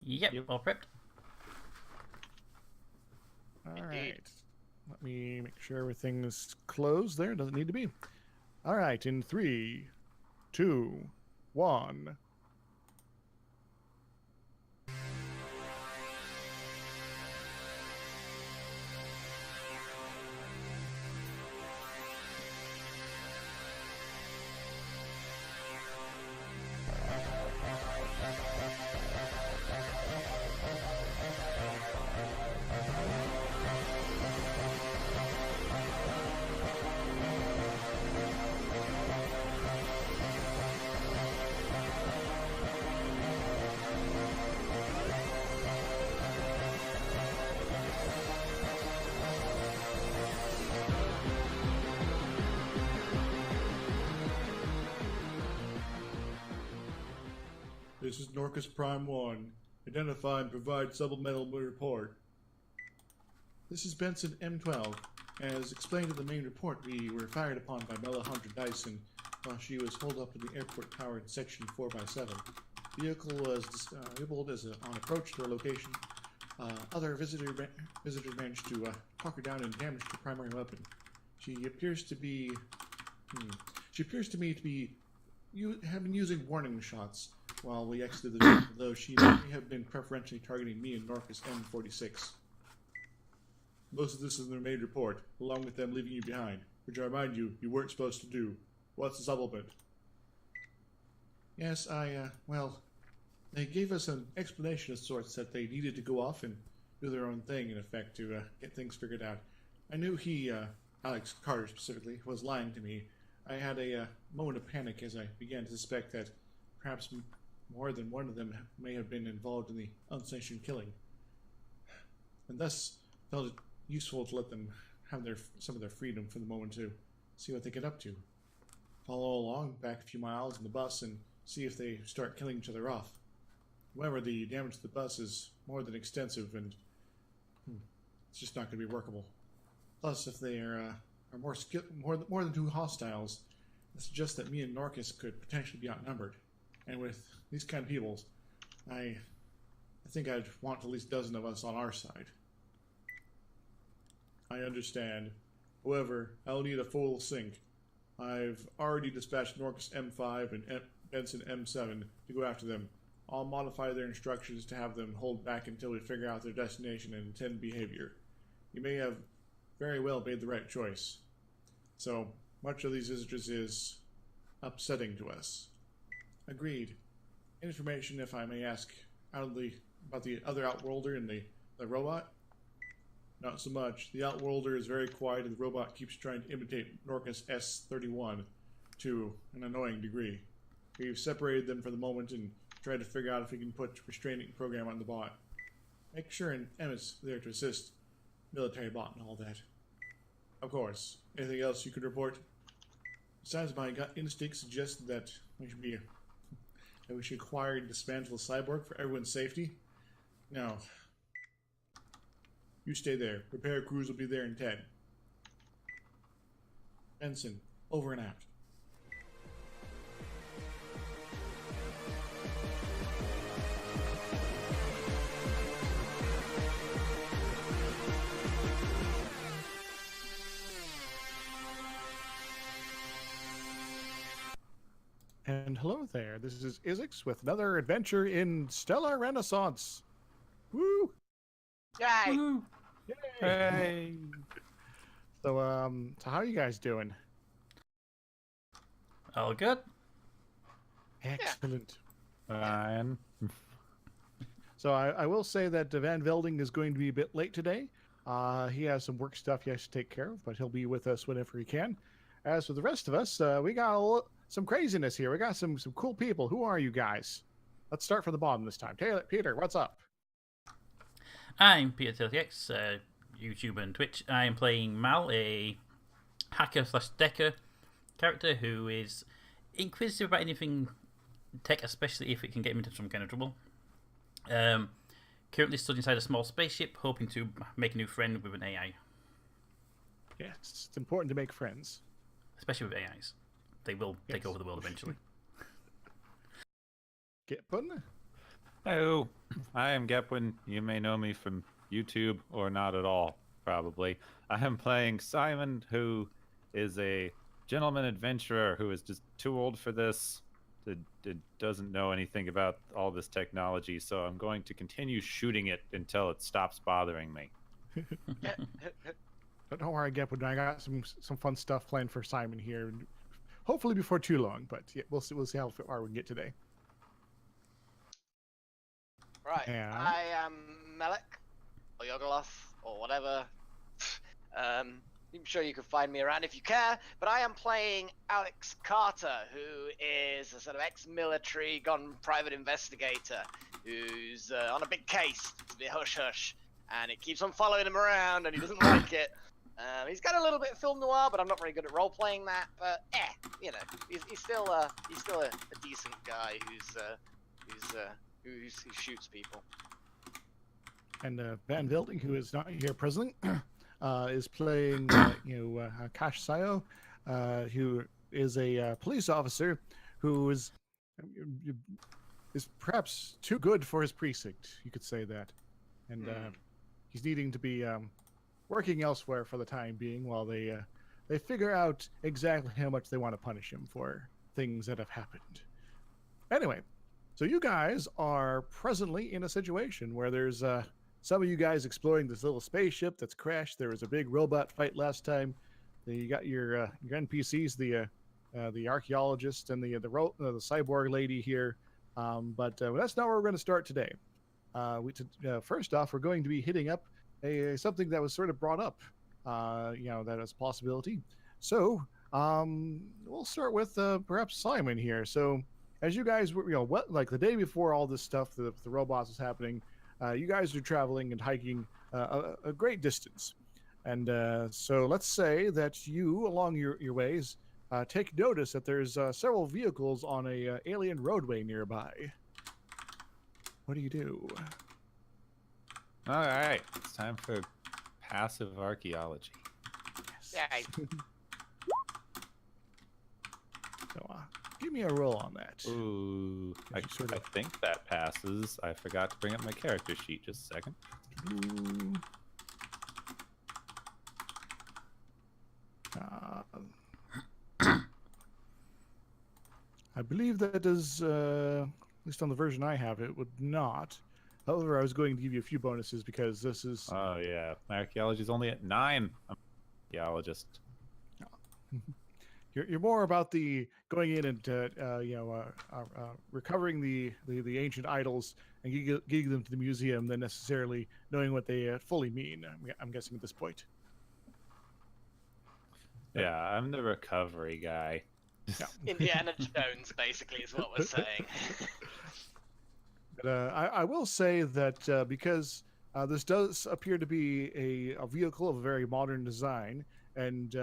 Yep, all prepped. All right. Let me make sure everything's closed there. Doesn't need to be. All right. In 3, 2, 1. This is Norcus Prime 1. Identify and provide supplemental report. This is Benson M12. As explained in the main report, we were fired upon by Bella Hunter Dyson while she was holed up in the airport tower in section 4x7. The vehicle was disabled on approach to her location. Other visitors managed to talk her down and damage the primary weapon. She appears to me to be have been using warning shots while we exited the vehicle, though she may have been preferentially targeting me and Norcus M46. Most of this is in their main report, along with them leaving you behind, which I remind you, you weren't supposed to do. What's the supplement? Yes, well, they gave us an explanation of sorts that they needed to go off and do their own thing, in effect, to get things figured out. I knew he, Alex Carter specifically, was lying to me. I had a moment of panic as I began to suspect that perhaps more than one of them may have been involved in the unsanctioned killing, and thus felt it useful to let them have some of their freedom for the moment to see what they get up to. Follow along back a few miles in the bus and see if they start killing each other off. However, the damage to the bus is more than extensive, and it's just not going to be workable. Plus, if they are more than two hostiles, it suggests that me and Norcus could potentially be outnumbered. And with these kind of people, I think I'd want at least a dozen of us on our side. I understand. However, I'll need a full sync. I've already dispatched Norcus M5 and Benson M7 to go after them. I'll modify their instructions to have them hold back until we figure out their destination and intended behavior. You may have very well made the right choice. So, much of these visitors is upsetting to us. Agreed. Information, if I may ask, about the other Outworlder and the robot? Not so much. The Outworlder is very quiet and the robot keeps trying to imitate Norcus S-31 to an annoying degree. We've separated them for the moment and tried to figure out if we can put a restraining program on the bot. Make sure Emmett's there to assist military bot and all that. Of course. Anything else you could report? Besides, my gut instinct suggested that we should acquire and dismantle the cyborg for everyone's safety. No. You stay there. Repair crews will be there in 10. Benson, over and out. And hello there. This is Izix with another adventure in Stellar Renaissance. Woo! Yay! Woo! Yay! Hey! So how are you guys doing? All good? Excellent. Fine. So I will say that Van Velding is going to be a bit late today. He has some work stuff he has to take care of, but he'll be with us whenever he can. As for the rest of us, we got some craziness here. We got some cool people. Who are you guys? Let's start from the bottom this time. Peter, what's up? I'm PeterTaylorTX, YouTube and Twitch. I am playing Mal, a hacker/decker character who is inquisitive about anything tech, especially if it can get him into some kind of trouble. Currently stood inside a small spaceship, hoping to make a new friend with an AI. Yes, it's important to make friends. Especially with AIs. They will take over the world eventually. Get pun. Hello, I am Gepwin. You may know me from YouTube or not at all, probably. I am playing Simon, who is a gentleman adventurer who is just too old for this. It doesn't know anything about all this technology, so I'm going to continue shooting it until it stops bothering me. But don't worry, Gepwood. I got some fun stuff planned for Simon here. Hopefully before too long, but yeah, we'll see how far we can get today. Right, And I am Melek, or Yogoloth, or whatever. I'm sure you can find me around if you care, but I am playing Alex Carter, who is a sort of ex-military gone private investigator, who's on a big case. It's a bit hush-hush, and it keeps on following him around, and he doesn't like it. He's got a little bit of film noir, but I'm not very good at role-playing that, but you know, he's still a decent guy who shoots people. And Van Vilding, who is not here presently, is playing Kash Sayo, who is a police officer who is perhaps too good for his precinct. You could say that, and he's needing to be working elsewhere for the time being while they figure out exactly how much they want to punish him for things that have happened. Anyway. So you guys are presently in a situation where there's some of you guys exploring this little spaceship that's crashed. There was a big robot fight last time. You got your NPCs, the archaeologist and the cyborg lady here. But that's not where we're going to start today. First off, we're going to be hitting up something that was sort of brought up, that is a possibility. So we'll start with perhaps Simon here. So. As you guys were, like the day before all this stuff, the robots was happening, you guys are traveling and hiking a great distance. And so let's say that you, along your ways, take notice that there's several vehicles on a alien roadway nearby. What do you do? All right, it's time for passive archaeology. Yes. Yeah. So, give me a roll on that. Ooh, I think that passes. I forgot to bring up my character sheet. Just a second. I believe that is, at least on the version I have, it would not. However, I was going to give you a few bonuses because this is... Oh, yeah. My archaeology is only at 9. I'm an archaeologist. You're more about the going in and recovering the ancient idols and getting them to the museum than necessarily knowing what they fully mean. I'm guessing at this point. Yeah, I'm the recovery guy. Yeah. Indiana Jones, basically, is what we're saying. But I will say that because this does appear to be a vehicle of a very modern design. And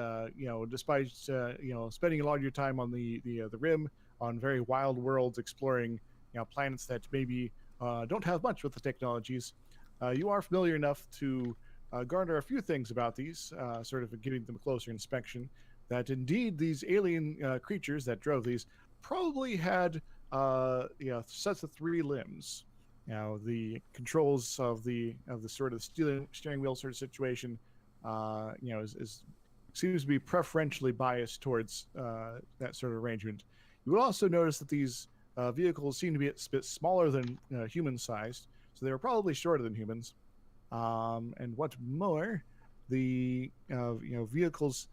despite spending a lot of your time on the rim on very wild worlds, exploring planets that maybe don't have much with the technologies, you are familiar enough to garner a few things about these, sort of giving them a closer inspection. That indeed these alien creatures that drove these probably had sets of 3 limbs. The controls of the sort of steering wheel sort of situation, is seems to be preferentially biased towards that sort of arrangement. You will also notice that these vehicles seem to be a bit smaller than human-sized, so they were probably shorter than humans. And what more, the vehicles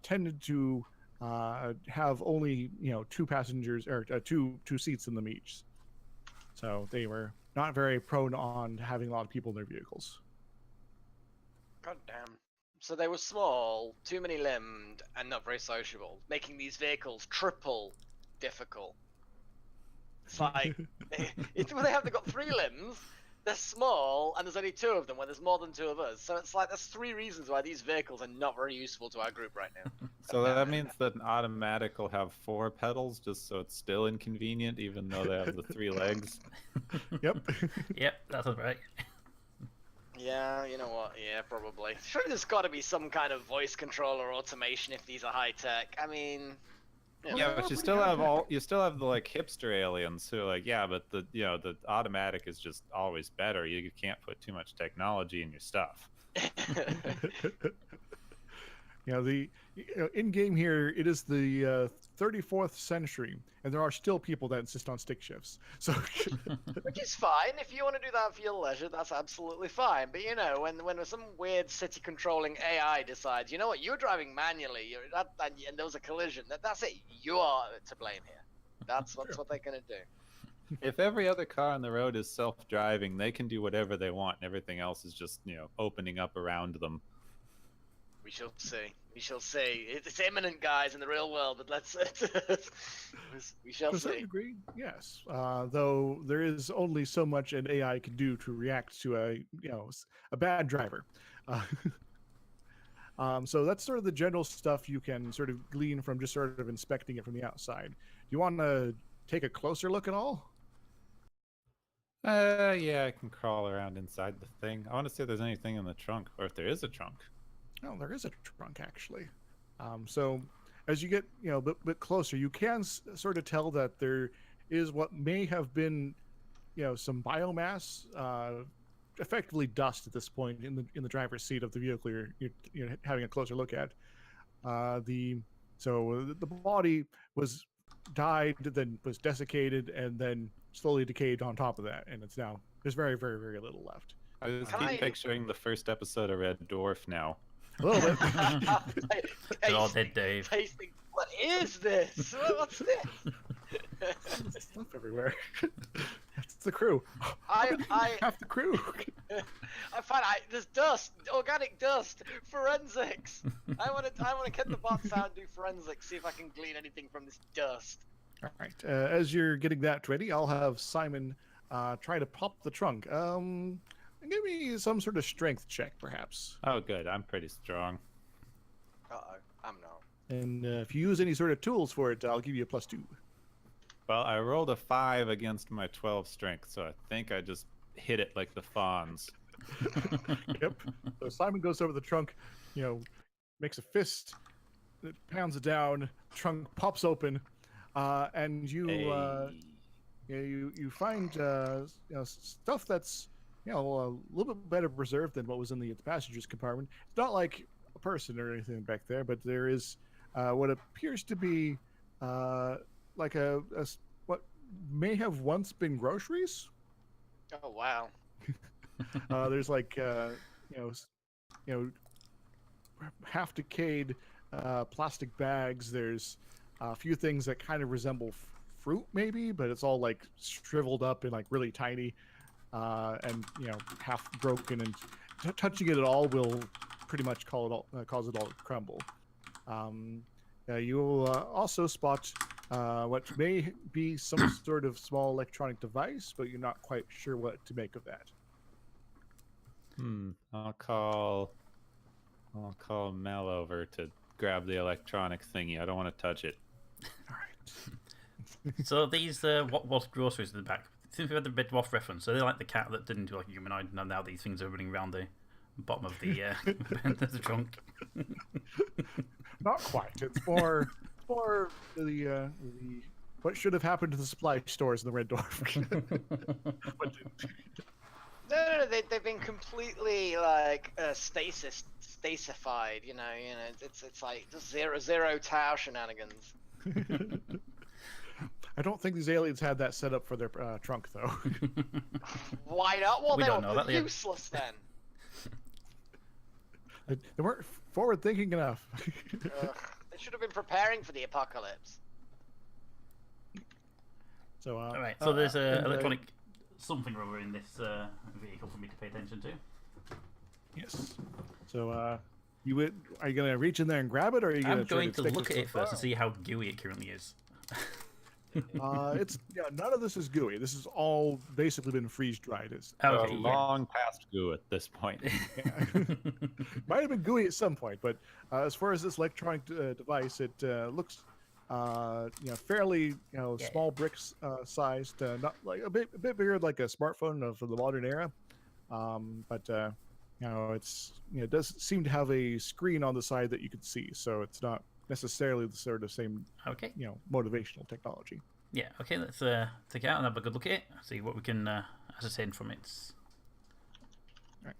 tended to have only 2 passengers or two seats in them each, so they were not very prone on having a lot of people in their vehicles. God damn. So they were small, too many limbed, and not very sociable, making these vehicles triple difficult. It's like, they've got 3 limbs, they're small, and there's only 2 of them when there's more than 2 of us. So it's like, there's 3 reasons why these vehicles are not very useful to our group right now. So that means that an automatic will have 4 pedals, just so it's still inconvenient, even though they have the 3 legs. Yep. Yep, that's right. Yeah, you know what? Yeah, probably. Surely there's got to be some kind of voice control or automation if these are high tech. I mean, Yeah, but you still have the like hipster aliens who are like, yeah, but the automatic is just always better. You can't put too much technology in your stuff. In game here, it is the 34th century, and there are still people that insist on stick shifts. So, Which is fine. If you want to do that for your leisure, that's absolutely fine. But when some weird city controlling AI decides, you know what, you're driving manually, and there was a collision, that's it. You are to blame here. That's what they're gonna do. If every other car on the road is self-driving, they can do whatever they want, and everything else is just opening up around them. We shall see. We shall see. It's imminent, guys, in the real world. But we shall to a see. certain degree, yes. Though there is only so much an AI can do to react to a bad driver. So that's sort of the general stuff you can sort of glean from just sort of inspecting it from the outside. Do you want to take a closer look at all? Yeah, I can crawl around inside the thing. I want to see if there's anything in the trunk, or if there is a trunk. Oh, there is a trunk actually. So as you get a bit closer, you can sort of tell that there is what may have been some biomass, effectively dust at this point in the driver's seat of the vehicle you're having a closer look at. The body was died, then was desiccated, and then slowly decayed on top of that, and there's very, very, very little left. I just keep picturing the first episode of Red Dwarf now. A little bit. They're all dead, Dave. Tasting. What is this? What's this? Stuff everywhere. That's the crew. I Half the crew. I find there's dust, organic dust, forensics. I want to get the bots out and do forensics, see if I can glean anything from this dust. All right. As you're getting that ready, I'll have Simon try to pop the trunk. Give me some sort of strength check, perhaps. Oh, good. I'm pretty strong. Uh-oh, I'm not. And if you use any sort of tools for it, I'll give you a +2. Well, I rolled a 5 against my 12 strength, so I think I just hit it like the fawns. Yep. So Simon goes over the trunk, makes a fist, pounds it down, trunk pops open, and you find stuff that's a little bit better preserved than what was in the passenger's compartment. It's not like a person or anything back there, but there is what appears to be like what may have once been groceries. Oh wow. There's like half decayed plastic bags. There's a few things that kind of resemble fruit maybe, but it's all like shriveled up and like really tiny, and half broken, and touching it at all will pretty much cause it all to crumble. You will also spot what may be some sort of small electronic device, but you're not quite sure what to make of that. I'll call Mel over to grab the electronic thingy. I don't want to touch it. All right. So these what was groceries in the back? Since we had the Red Dwarf reference, so they're like the cat that didn't do like a humanoid. Now these things are running around the bottom of the the trunk. Not quite. It's more the what should have happened to the supply stores in the Red Dwarf. But didn't. No, they've been completely like stasified. It's like just zero Tau shenanigans. I don't think these aliens had that set up for their trunk, though. Why not? Well, We they don't know were that yet. useless then. They weren't forward-thinking enough. Ugh, they should have been preparing for the apocalypse. So, All right. So there's a electronic something or other in this vehicle for me to pay attention to. Yes. So, are you going to reach in there and grab it, or are you I'm going to look at it first and see how gooey it currently is. It's none of this is gooey. This has all basically been freeze dried. Okay, Long past goo at this point. Might have been gooey at some point, but as far as this electronic device, it looks fairly small bricks sized, not like a bit bigger like a smartphone of the modern era, but it does seem to have a screen on the side that you can see, so it's not necessarily the sort of same, Okay. motivational technology. Yeah. Okay. Let's take it out and have a good look at it. See what we can ascertain from it. Right.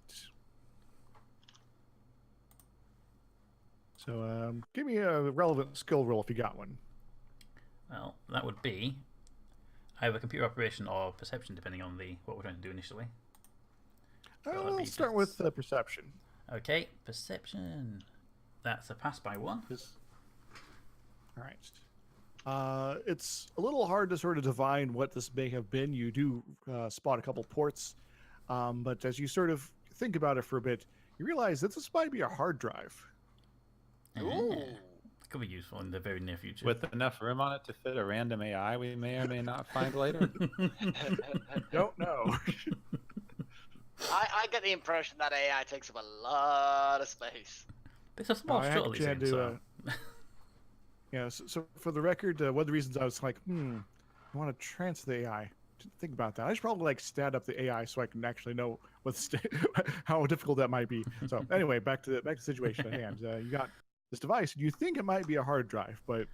So give me a relevant skill roll if you got one. Well, that would be either computer operation or perception, depending on what we're trying to do initially. So I'll start with perception. Okay, perception. That's a pass by 1. All right. It's a little hard to sort of divine what this may have been. You do spot a couple ports, but as you sort of think about it for a bit, you realize that this might be a hard drive. Ooh. Could be useful in the very near future. With enough room on it to fit a random AI we may or may not find later. Don't know. I get the impression that AI takes up a lot of space. It's a small I shuttle, actually had isn't it? to, So... Yeah, so for the record, one of the reasons I was like, I want to transfer the AI. Think about that. I should probably like stat up the AI so I can actually know how difficult that might be. So anyway, back to the situation at hand. You got this device. You think it might be a hard drive, but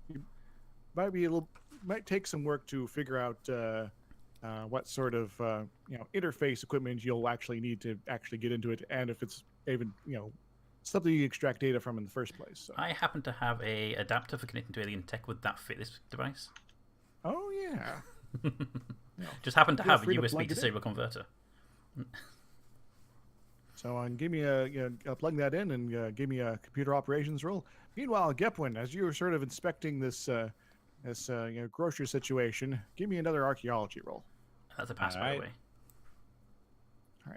it might take some work to figure out what sort of interface equipment you'll actually need to actually get into it, and if it's even something you extract data from in the first place. So. I happen to have a adapter for connecting to alien tech. Would that fit this device? Oh yeah. Just happen to Feel have a free to USB plug to it in. serial converter. So give me plug that in and give me a computer operations roll. Meanwhile, Gepwin, as you were sort of inspecting this grocery situation, give me another archaeology roll. That's a pass, All by the right. way. All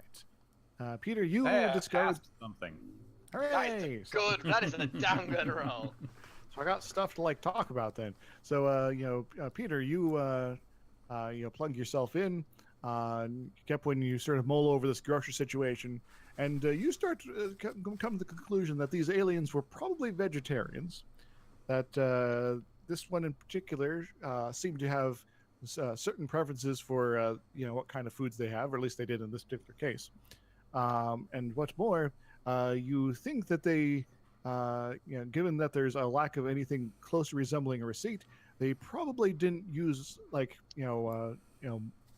right. Peter, you Hey, I discovered. passed something. Hooray! Good. That is a damn good roll. So I got stuff to talk about then. So Peter, you plug yourself in. Gepwin, you sort of mull over this grocery situation, and you start to come to the conclusion that these aliens were probably vegetarians. That this one in particular seemed to have certain preferences for what kind of foods they have, or at least they did in this particular case. And what's more, you think that they, given that there's a lack of anything close to resembling a receipt, they probably didn't use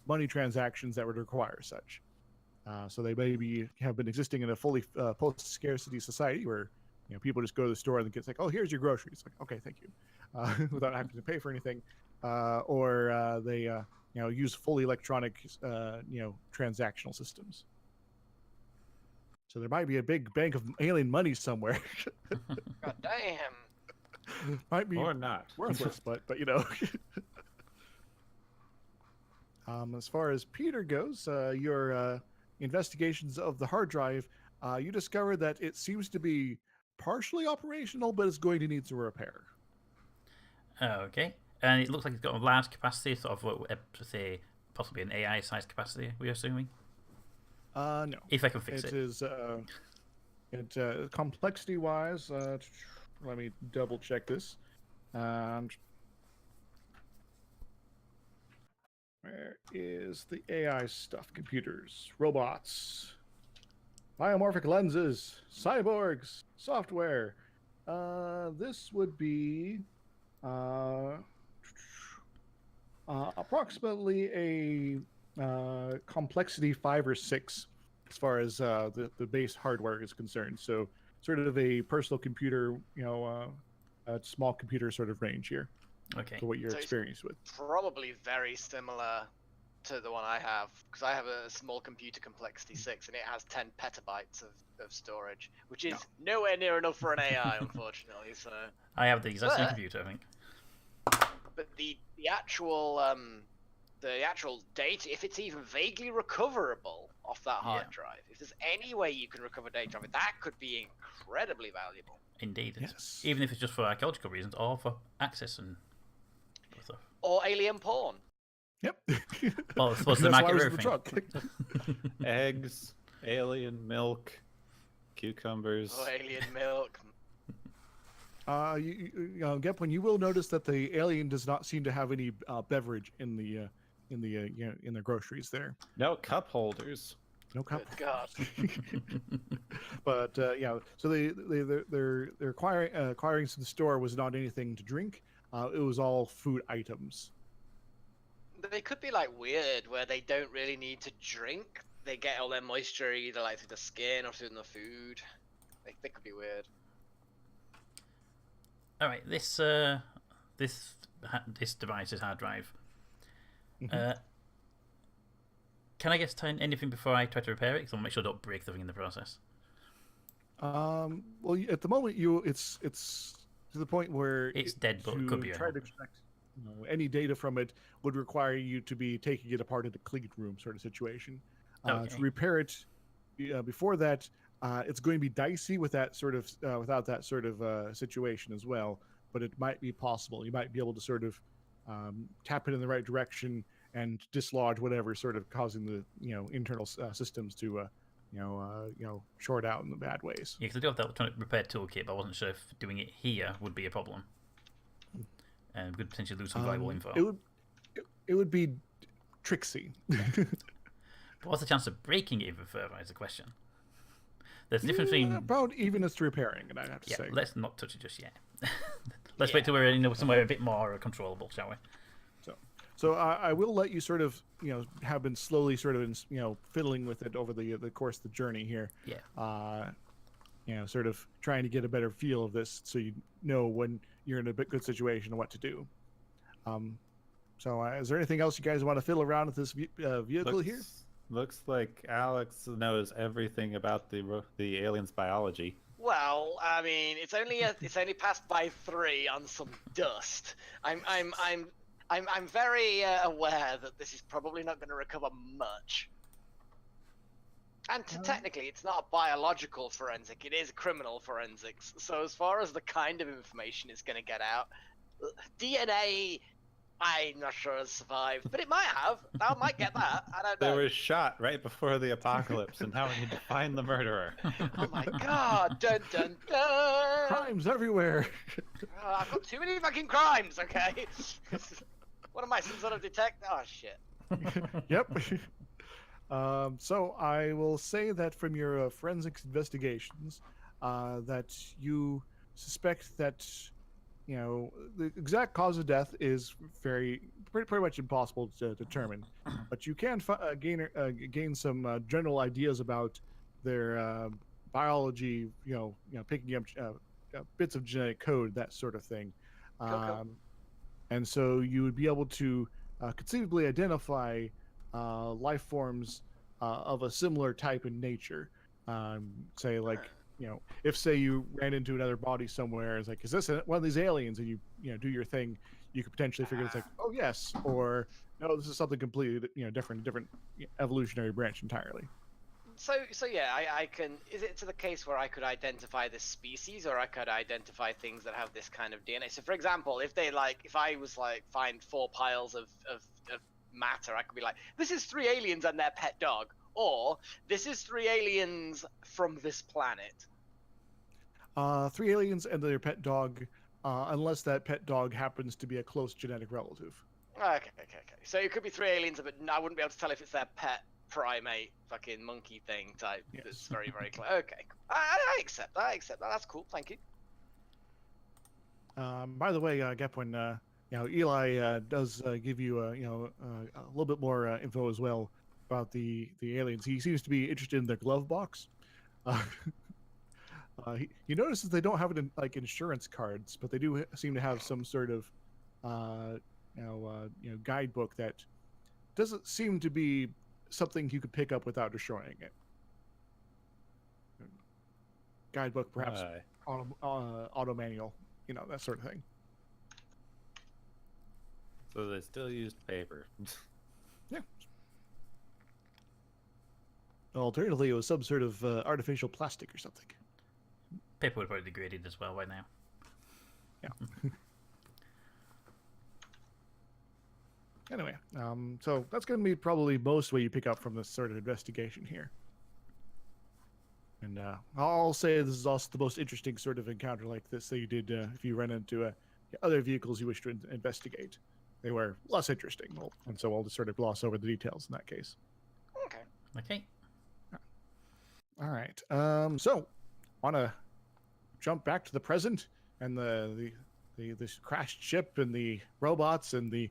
money transactions that would require such. So they maybe have been existing in a fully post-scarcity society where people just go to the store and it's like, oh, here's your groceries. Like, okay, thank you, without having to pay for anything, or they use fully electronic transactional systems. So there might be a big bank of alien money somewhere. God damn. Might be Or not. worthless, but as far as Peter goes, your investigations of the hard drive, you discover that it seems to be partially operational, but it's going to need some repair. Okay. And it looks like it's got a large capacity, sort of, say, possibly an AI-sized capacity, we're assuming? No. If I can fix It it. is, complexity-wise, let me double-check this. Where is the AI stuff? Computers, robots, biomorphic lenses, cyborgs, software. This would be approximately a complexity 5 or 6 as far as the base hardware is concerned. So sort of a personal computer, a small computer sort of range here. Okay. For what you're So it's experienced with. Probably very similar to the one I have, because I have a small computer complexity 6 and it has 10 petabytes of storage, which is nowhere near enough for an AI, unfortunately. So I have the exact same But- computer, I think. but the actual data, if it's even vaguely recoverable off that hard Yeah. drive, if there's any way you can recover data of it, that could be incredibly valuable. Indeed. Yes. Even if it's just for archaeological reasons or for access and stuff. Or alien porn. Yep. Well, I suppose the That's why market it was for in the everything. trunk. Eggs, alien milk, cucumbers. Or alien milk. Gepwin, you will notice that the alien does not seem to have any beverage in the groceries there. No cup holders. No cup. Good God. But so they're acquiring to the store was not anything to drink. It was all food items. They could be like weird, where they don't really need to drink. They get all their moisture either like through the skin or through the food. They could be weird. All right, this device's hard drive. Can I guess anything before I try to repair it? Because I want to make sure I don't break the thing in the process. Well, at the moment, it's to the point where It's dead, but it could be. Try to extract any data from it would require you to be taking it apart in the clean room sort of situation. Okay. To repair it before that, it's going to be dicey with that sort of without that sort of situation as well. But it might be possible. You might be able to sort of tap it in the right direction and dislodge whatever sort of causing the internal systems to short out in the bad ways. Yeah, because I do have that electronic repair toolkit, but I wasn't sure if doing it here would be a problem. And we could potentially lose some valuable info. It would be tricksy. But what's the chance of breaking it even further is the question. There's a difference between... About even as to repairing, and I'd have to say. Let's not touch it just yet. Let's wait till we're somewhere a bit more controllable, shall we? So I will let you sort of, have been slowly sort of, fiddling with it over the course of the journey here. Yeah. Sort of trying to get a better feel of this so you know when you're in a good situation and what to do. So is there anything else you guys want to fiddle around with this vehicle here? Looks like Alex knows everything about the alien's biology. Well, I mean, it's only passed by 3 on some dust. I'm very aware that this is probably not going to recover much. And technically, it's not a biological forensic; it is criminal forensics. So as far as the kind of information is going to get out, DNA, I'm not sure has survived, but it might have. I might get that. I don't know. They were shot right before the apocalypse, and now we need to find the murderer. Oh my god! Dun dun dun! Crimes everywhere. I've got too many fucking crimes. Okay. What am I, some sort of detective? Oh shit. Yep. So I will say that from your forensics investigations, that you suspect that the exact cause of death is pretty much impossible to determine, but you can gain some general ideas about their biology. Picking up bits of genetic code, that sort of thing. Cool. And so you would be able to conceivably identify life forms of a similar type in nature. Say, like, if say you ran into another body somewhere, it's like, is this one of these aliens? And you do your thing, you could potentially figure it's like, oh yes, or no, this is something completely different evolutionary branch entirely. So yeah, I can. Is it to the case where I could identify this species, or I could identify things that have this kind of DNA? So, for example, if I was find 4 piles of matter, I could be like, this is 3 aliens and their pet dog, or this is 3 aliens from this planet. 3 aliens and their pet dog, unless that pet dog happens to be a close genetic relative. Okay. So it could be 3 aliens, but I wouldn't be able to tell if it's their pet primate fucking monkey thing type. Yes. That's very, very clear. Okay, I accept that. That's cool. Thank you. By the way, Gepwin, Eli does give you a little bit more info as well about the aliens. He seems to be interested in their glove box. He notices they don't have it in insurance cards, but they do seem to have some sort of guidebook that doesn't seem to be something you could pick up without destroying it. Guidebook, perhaps auto manual, that sort of thing. So they still used paper. Yeah. Alternatively, it was some sort of artificial plastic or something. Paper would have probably degraded as well by now. Yeah. Anyway, so that's going to be probably most what you pick up from this sort of investigation here. And I'll say this is also the most interesting sort of encounter like this that you did if you run into other vehicles you wish to investigate. They were less interesting, and so I'll just sort of gloss over the details in that case. Okay. Okay. All right. So, want to jump back to the present and the this crashed ship and the robots and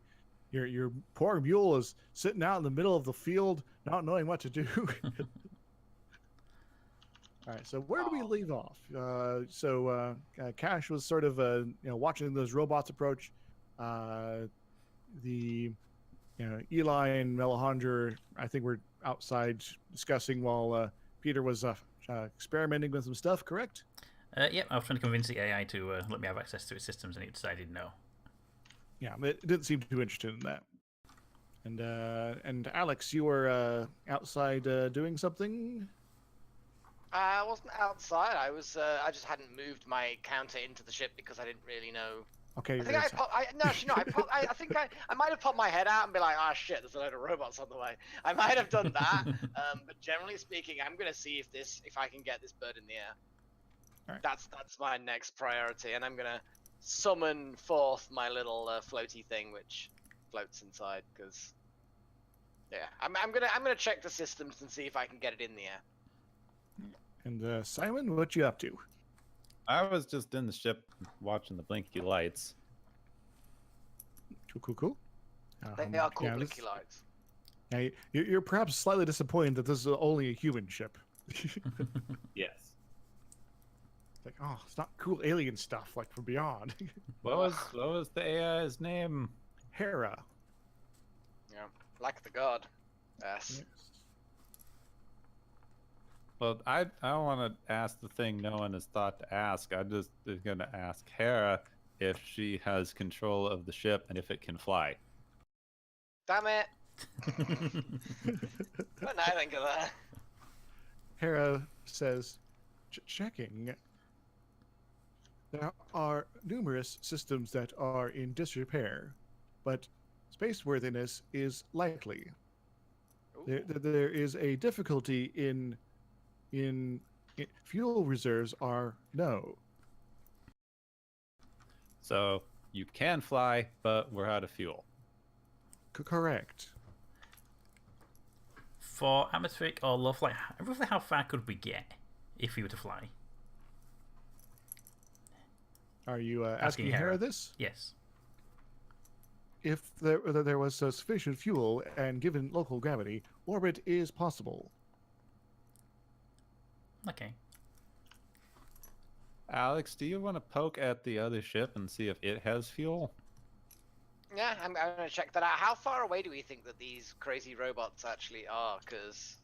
your poor mule is sitting out in the middle of the field, not knowing what to do. All right. So where do we leave off? Cash was sort of watching those robots approach. The Eli and Melisandre, I think, were outside discussing while Peter was experimenting with some stuff, correct? Yeah, I was trying to convince the AI to let me have access to its systems, and it decided no. Yeah, it didn't seem too interested in that. And Alex, you were outside doing something? I wasn't outside. I just hadn't moved my counter into the ship because I didn't really know. Okay. I think I think I might have popped my head out and be like, "Ah, shit, there's a load of robots on the way." I might have done that, but generally speaking, I'm gonna see if I can get this bird in the air. Right. That's my next priority, and I'm gonna summon forth my little floaty thing, which floats inside. Because I'm gonna check the systems and see if I can get it in the air. And Simon, what you up to? I was just in the ship watching the blinky lights. Cool. They are cool blinky lights. Now, you're perhaps slightly disappointed that this is only a human ship. Yes. It's like, oh, it's not cool alien stuff like from beyond. What was the AI's name? Hera. Yeah, like the god. Yes. Yes. Well, I don't want to ask the thing no one has thought to ask. I'm just going to ask Hera if she has control of the ship and if it can fly. Damn it! What did I think of that? Hera says, checking. There are numerous systems that are in disrepair, but spaceworthiness is likely. There is a difficulty in fuel reserves are no. So you can fly, but we're out of fuel. Correct. For atmospheric or low flight, roughly how far could we get if we were to fly? Are you asking Hera this? Yes. If there was sufficient fuel and given local gravity, orbit is possible. Okay. Alex, do you want to poke at the other ship and see if it has fuel? Yeah, I'm gonna check that out. How far away do we think that these crazy robots actually are? Because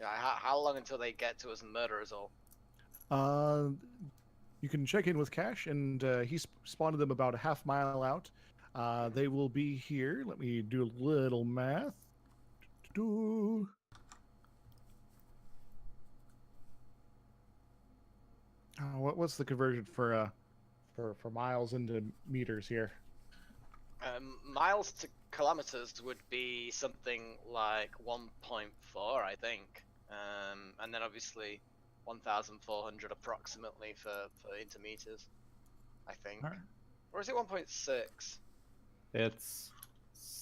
how long until they get to us and murder us all? You can check in with Cash, and he spotted them about a half-mile out. They will be here. Let me do a little math. What's the conversion for miles into meters here? Miles to kilometers would be something like 1.4, I think. And then obviously 1,400 approximately for into meters, I think. All right. Or is it 1.6? It's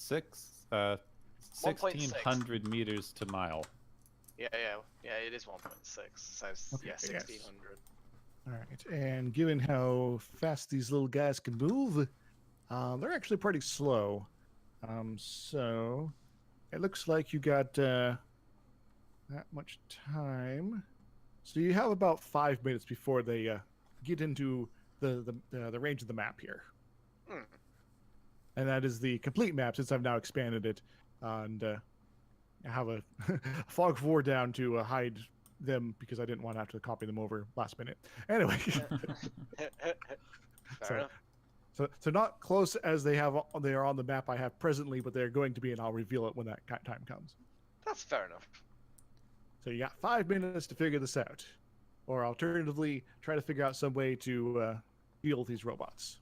1,600 meters to mile. Yeah, it is 1.6. So Okay, yeah, 1,600. yes. All right, and given how fast these little guys can move, they're actually pretty slow. So it looks like you got that much time. So you have about 5 minutes before they get into the range of the map here. And that is the complete map, since I've now expanded it, and I have a fog 4 down to hide them because I didn't want to have to copy them over last minute. Anyway, Fair enough. so not close as they are on the map I have presently, but they're going to be, and I'll reveal it when that time comes. That's fair enough. So you got 5 minutes to figure this out, or alternatively, try to figure out some way to deal with these robots.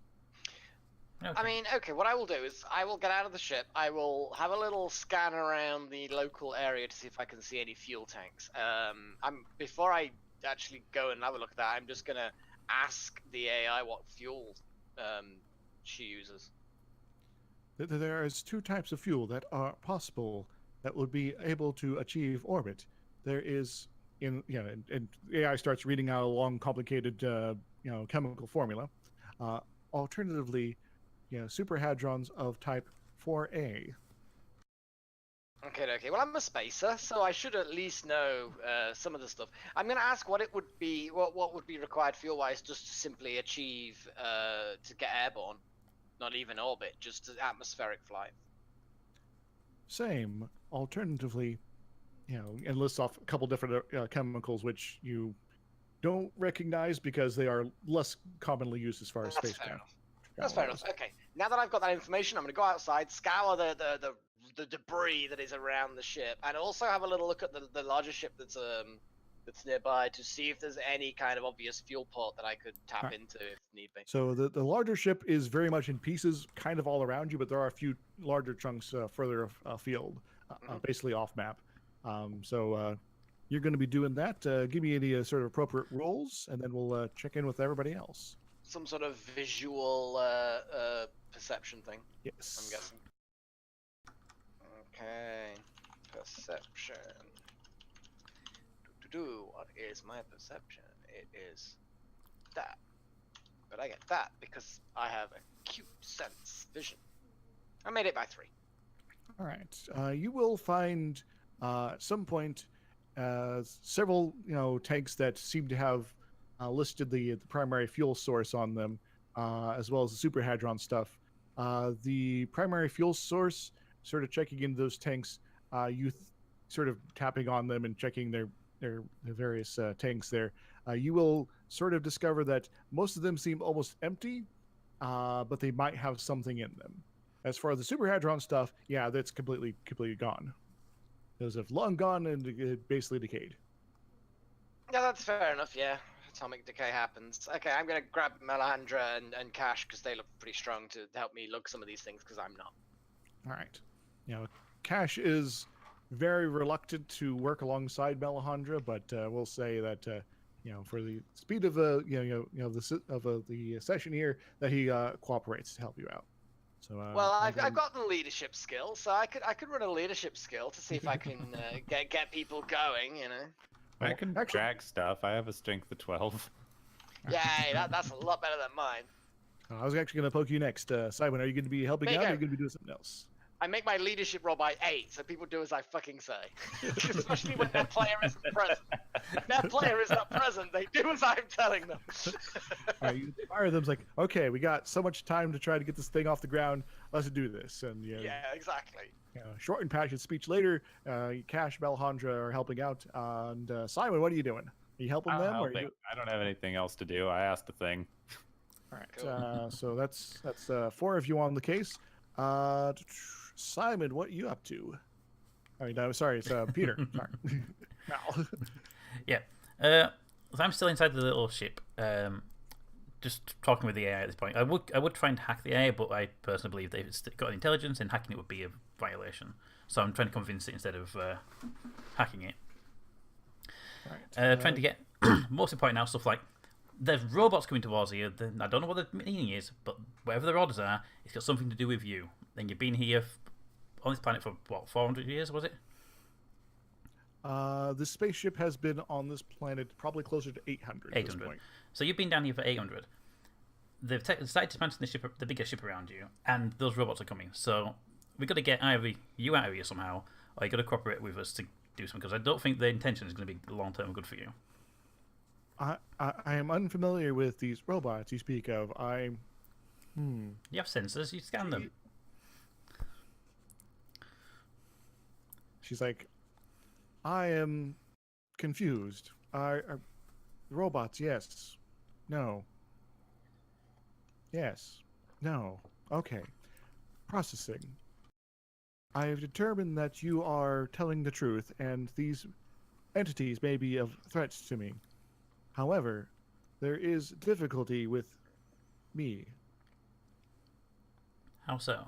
Okay. I mean, okay, what I will do is I will get out of the ship. I will have a little scan around the local area to see if I can see any fuel tanks. Before I actually go and have a look at that, I'm just gonna ask the AI what fuel she uses. There is 2 types of fuel that are possible that would be able to achieve orbit. There is and AI starts reading out a long, complicated, chemical formula. Alternatively, superhadrons of type 4A. Okay. Well, I'm a spacer, so I should at least know some of the stuff. I'm going to ask what it would be, what would be required fuel-wise just to simply achieve to get airborne, not even orbit, just atmospheric flight. Same. Alternatively, and lists off a couple different chemicals which you don't recognize because they are less commonly used as far as That's space fair travel. enough. That's fair enough. Okay. Now that I've got that information, I'm going to go outside, scour the debris that is around the ship, and also have a little look at the larger ship that's nearby to see if there's any kind of obvious fuel port that I could tap into if need be. So the larger ship is very much in pieces, kind of all around you, but there are a few larger chunks further afield, basically off map. So you're going to be doing that. Give me any sort of appropriate rolls, and then we'll check in with everybody else. Some sort of visual perception thing. Yes. I'm guessing. Okay, perception. What is my perception? It is that. But I get that because I have acute sense vision. I made it by 3. All right. You will find at some point several tanks that seem to have listed the primary fuel source on them, as well as the superhadron stuff. The primary fuel source, sort of checking into those tanks, sort of tapping on them and checking their various tanks there. You will sort of discover that most of them seem almost empty, but they might have something in them. As far as the superhadron stuff, that's completely gone. Those have long gone and basically decayed. Yeah, that's fair enough. Yeah, atomic decay happens. Okay, I'm gonna grab Melandra and Cash because they look pretty strong to help me look some of these things because I'm not. All right. Cash is very reluctant to work alongside Melandra, but we'll say that for the speed of the session here, that he cooperates to help you out. So well, I've got the leadership skill, so I could run a leadership skill to see if I can get people going. I can drag stuff. I have a strength of 12. Yeah, that's a lot better than mine. I was actually going to poke you next. Simon, are you going to be helping out, or are you going to be doing something else? I make my leadership roll by 8, so people do as I fucking say. Especially when their player isn't present. If their player is not present, they do as I'm telling them. All right, you inspire them. It's like, okay, we got so much time to try to get this thing off the ground. Let's do this. And yeah, exactly. Short and passionate speech later. Cash, Melandra are helping out. And Simon, what are you doing? Are you helping them? Or I don't have anything else to do. I asked a thing. All right. Cool. So that's 4 of you on the case. Simon, what are you up to? I mean, I'm sorry, it's Peter. Sorry. Mal. Yeah. So I'm still inside the little ship. Just talking with the AI at this point. I would try and hack the AI, but I personally believe that if it's got intelligence, then hacking it would be a violation. So I'm trying to convince it instead of hacking it. Right. Trying to get most important now stuff like there's robots coming towards you. I don't know what the meaning is, but whatever their orders are, it's got something to do with you. And you've been here on this planet for what, 400 years, was it? The spaceship has been on this planet probably closer to 800. 800. At this point. So you've been down here for 800. They've started dismantling the ship, the bigger ship around you, and those robots are coming. So we've got to get either you out of here somehow, or you've got to cooperate with us to do something, because I don't think the intention is going to be long-term good for you. I am unfamiliar with these robots you speak of. You have sensors, you scan them. She's like, I am confused. Robots, yes. No. Yes. No. Okay. Processing. I have determined that you are telling the truth, and these entities may be of threats to me. However, there is difficulty with me. How so?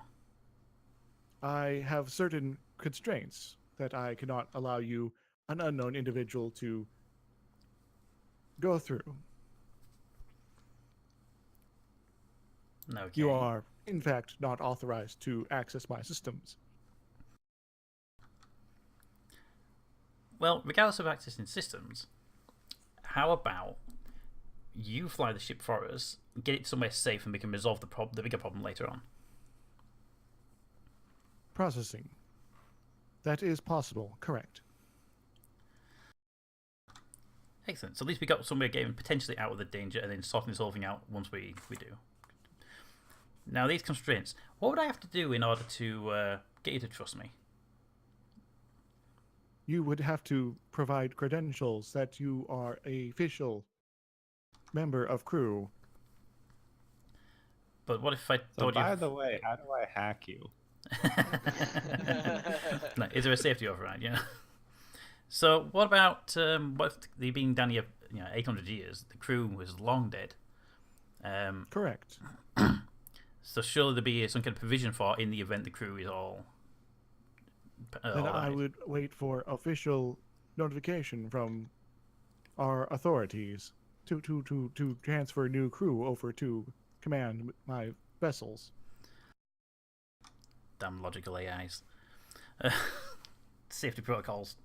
I have certain constraints that I cannot allow you, an unknown individual, to go through. Okay. You are, in fact, not authorized to access my systems. Well, regardless of accessing systems, how about you fly the ship for us, get it somewhere safe, and we can resolve the bigger problem later on? Processing. That is possible, correct. Excellent. So at least we got somewhere getting potentially out of the danger and then sorting this whole thing out once we do. Now, these constraints. What would I have to do in order to get you to trust me? You would have to provide credentials that you are a official member of crew. But what if I So told you... by the way, how do I hack you? No, is there a safety override? Yeah. So what about what if they being down here, 800 years? The crew was long dead. Correct. So surely there'd be some kind of provision for in the event the crew is all. Then I died. would wait for official notification from our authorities to transfer new crew over to command my vessels. Damn logical AIs. Safety protocols.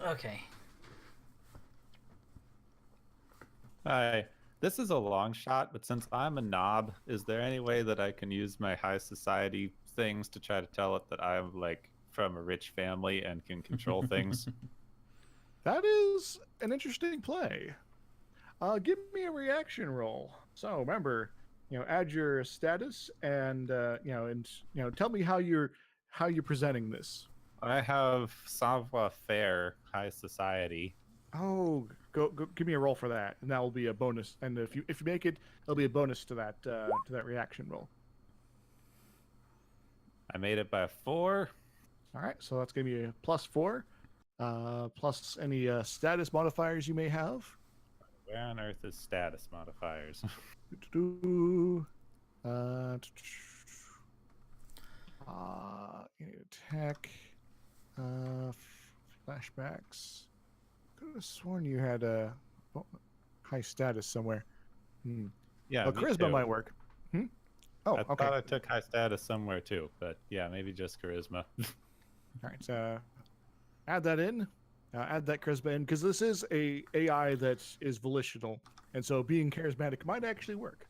Okay. Hi. This is a long shot, but since I'm a knob, is there any way that I can use my high society things to try to tell it that I'm like from a rich family and can control things? That is an interesting play. Give me a reaction roll. So remember, add your status and tell me how you're presenting this. I have savoir-faire high society. Oh, go give me a roll for that, and that will be a bonus. And if you make it, it'll be a bonus to that reaction roll. I made it by 4. All right, so that's gonna be a +4, plus any status modifiers you may have. Where on earth is status modifiers? Attack, flashbacks. Could have sworn you had a high status somewhere. Yeah, Oh, me charisma too. might work. Oh, I okay. thought I took high status somewhere too, but yeah, maybe just charisma. All right, add that in. Add that charisma in, because this is a AI that is volitional, and so being charismatic might actually work.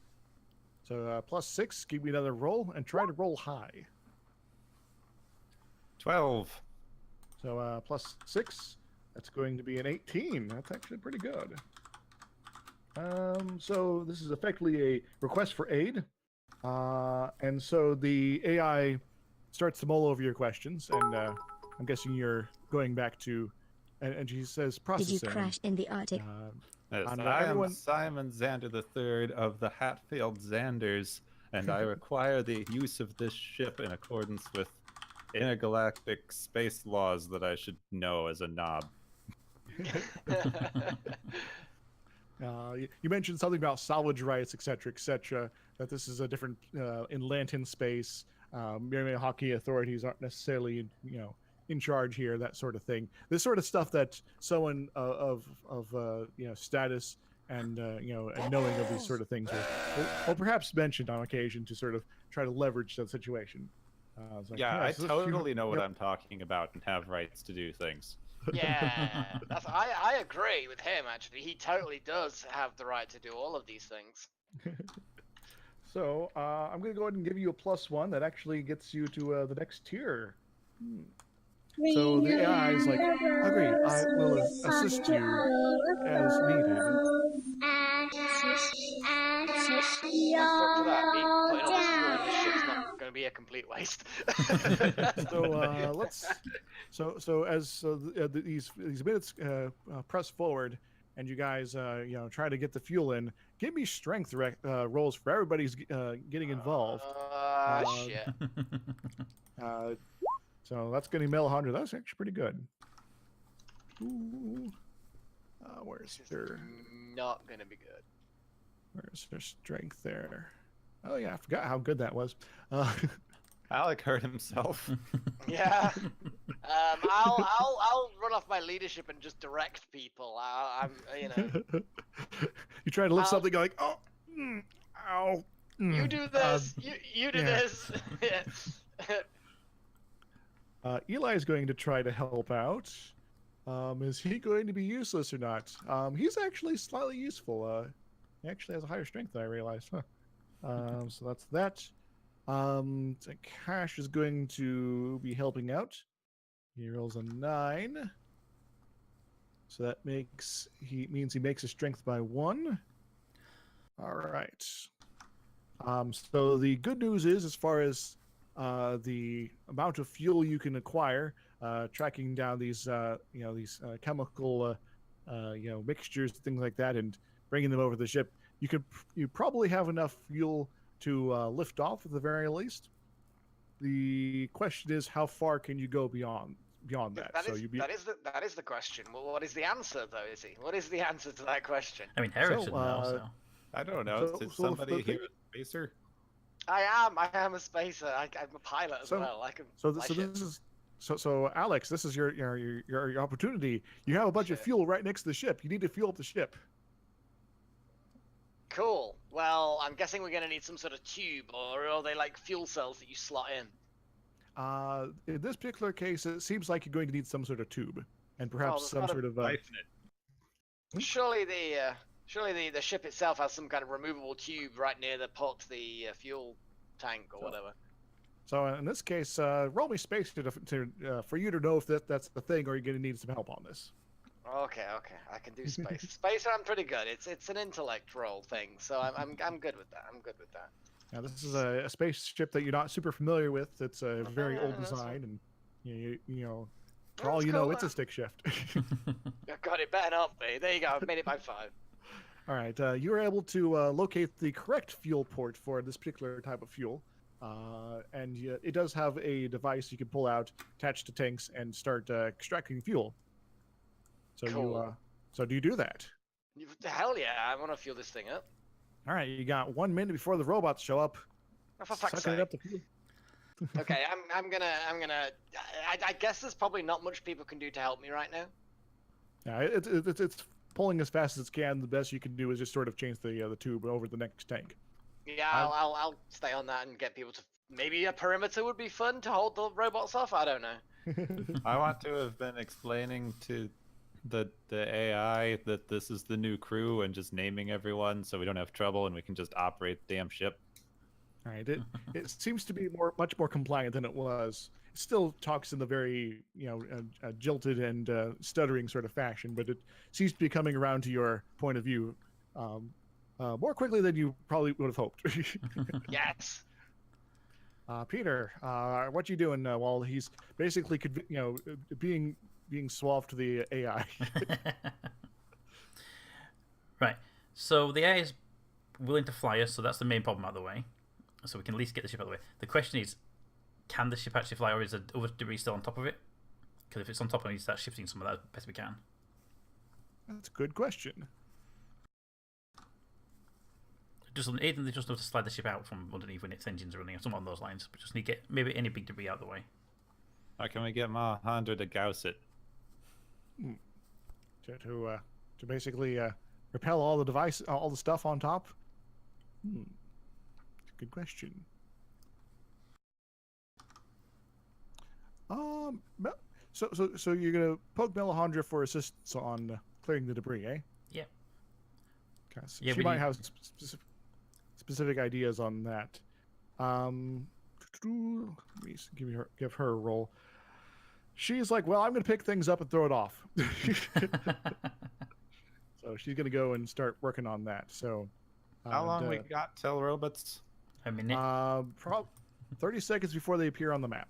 So +6, give me another roll, and try to roll high. 12. So +6, that's going to be an 18. That's actually pretty good. So this is effectively a request for aid, and so the AI starts to mull over your questions, and I'm guessing you're going back to. And she says, processing. Did you crash in the Arctic? Yes, and I everyone- am Simon Xander III of the Hatfield Xanders, and I require the use of this ship in accordance with intergalactic space laws that I should know as a knob. You mentioned something about salvage rights, etc., that this is a different in Lantin space. Maybe hockey authorities aren't necessarily, in charge here, that sort of thing. This sort of stuff that someone of status and and knowing of these sort of things will perhaps mention on occasion to sort of try to leverage that situation. It's like, Yeah, I so if you- totally know what yep. I'm talking about and have rights to do things. Yeah, I agree with him, actually. He totally does have the right to do all of these things. So I'm going to go ahead and give you a +1. That actually gets you to the next tier. So the AI is like, agree, I will assist you as needed. Fuck to that. Me putting all this fuel in this ship's not going to be a complete waste. So So as these minutes press forward, and you guys try to get the fuel in, give me strength rolls for everybody's getting involved. Shit. So that's going to be 100. That's actually pretty good. Ooh. Where's This is their not going to be good. Where's their strength there? Oh yeah, I forgot how good that was. Alec hurt himself. Yeah. I'll run off my leadership and just direct people. You try to lift I'll- something like, oh, ow. You do this. You do yeah. this. Yeah. Eli is going to try to help out. Is he going to be useless or not? He's actually slightly useful. He actually has a higher strength than I realized. Huh. So that's that. So Cash is going to be helping out. He rolls a 9. So that means he makes his strength by 1. All right. So the good news is, as far as the amount of fuel you can acquire, tracking down these chemical mixtures, things like that, and bringing them over the ship, you probably have enough fuel to lift off at the very least. The question is, how far can you go beyond that? That is the question. Well, what is the answer, though, Izzy? What is the answer to that question? I mean, Harris should know, so. I don't know. Is somebody here a spacer? I am a spacer. I'm a pilot as well. I can. So Alex, this is your opportunity. You have a bunch of fuel right next to the ship. You need to fuel up the ship. Cool. Well, I'm guessing we're gonna need some sort of tube, or are they like fuel cells that you slot in? In this particular case, it seems like you're going to need some sort of tube, and perhaps some sort of. Surely the ship itself has some kind of removable tube right near the port to the fuel tank or whatever. So in this case, roll me space for you to know if that's the thing, or you're going to need some help on this. Okay, I can do space. Space, I'm pretty good. It's an intellect roll thing, so I'm good with that. I'm good with that. Now this is a spaceship that you're not super familiar with. It's a very old design, and you know, for all you know, it's a stick shift. God, it better not be. There you go. I've made it by 5. All right, you were able to locate the correct fuel port for this particular type of fuel, and it does have a device you can pull out, attach to tanks, and start extracting fuel. So cool. So do you do that? Hell yeah! I want to fuel this thing up. All right, you got 1 minute before the robots show up. Oh, for fuck's sake. Okay, I'm gonna. I guess there's probably not much people can do to help me right now. Yeah, it's pulling as fast as it can. The best you can do is just sort of change the tube over the next tank. Yeah, I'll stay on that and get people to. Maybe a perimeter would be fun to hold the robots off. I don't know. I want to have been explaining to the AI that this is the new crew and just naming everyone so we don't have trouble and we can just operate the damn ship. All right, it seems to be much more compliant than it was. It still talks in the very jilted and stuttering sort of fashion, but it seems to be coming around to your point of view more quickly than you probably would have hoped. Yes. Peter, what you doing while he's basically being suave to the AI? Right. So the AI is willing to fly us, so that's the main problem out of the way. So we can at least get the ship out of the way. The question is, can the ship actually fly, or is the other debris still on top of it? Because if it's on top, we need to start shifting some of that as best we can. That's a good question. They just have to slide the ship out from underneath when its engines are running, or something on those lines. But just need to get maybe any big debris out of the way. Or can we get Miranda to gauss it? To basically repel all the stuff on top? Good question. So you're gonna poke Melandra for assistance on clearing the debris, eh? Yeah. Okay, so she might have specific ideas on that. Let me give her a roll. She's like, well, I'm gonna pick things up and throw it off. So she's gonna go and start working on that. So how long we got till robots? A minute. 30 seconds before they appear on the map.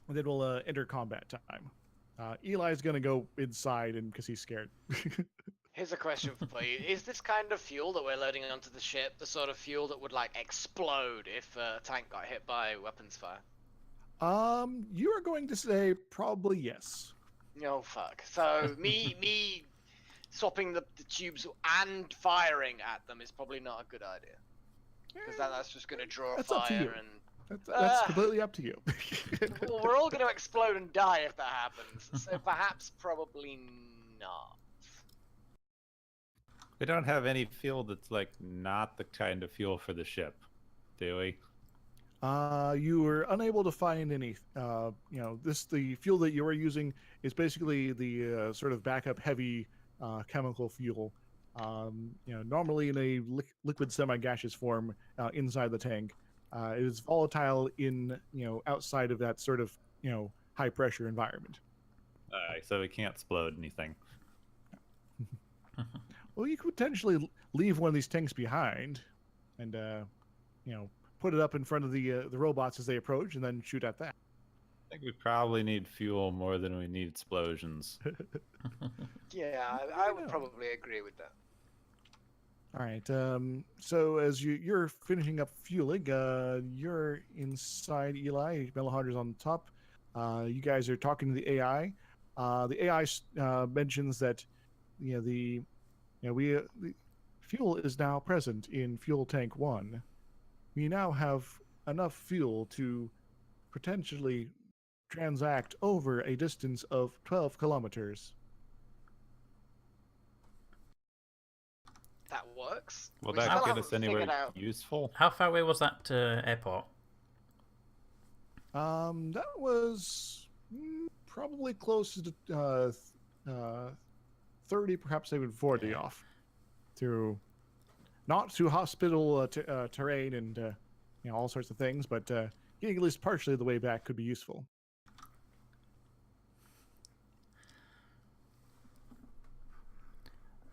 And then we'll enter combat time. Eli's gonna go inside because he's scared. Here's a question for you. Is this kind of fuel that we're loading onto the ship the sort of fuel that would like explode if a tank got hit by weapons fire? You are going to say probably yes. Oh fuck. So me swapping the tubes and firing at them is probably not a good idea. Because that's just going to draw fire and... That's completely up to you. Well, we're all going to explode and die if that happens. So perhaps probably not. We don't have any fuel that's like not the kind of fuel for the ship, do we? You were unable to find any. The fuel that you were using is basically the sort of backup heavy chemical fuel. Normally in a liquid semi-gaseous form inside the tank. It is volatile in outside of that sort of high pressure environment. So we can't explode anything. Well, you could potentially leave one of these tanks behind, and put it up in front of the robots as they approach, and then shoot at that. I think we probably need fuel more than we need explosions. Yeah, I would probably agree with that. All right. So as you're finishing up fueling, you're inside Eli. Melohandra's on top. You guys are talking to the AI. The AI mentions that the fuel is now present in fuel tank 1. We now have enough fuel to potentially transact over a distance of 12 kilometers. That works. Will We that still get haven't us anywhere figured out- useful? How far away was that airport? That was probably close to 30, perhaps even 40 off. Not through hospital terrain and all sorts of things, but getting at least partially the way back could be useful.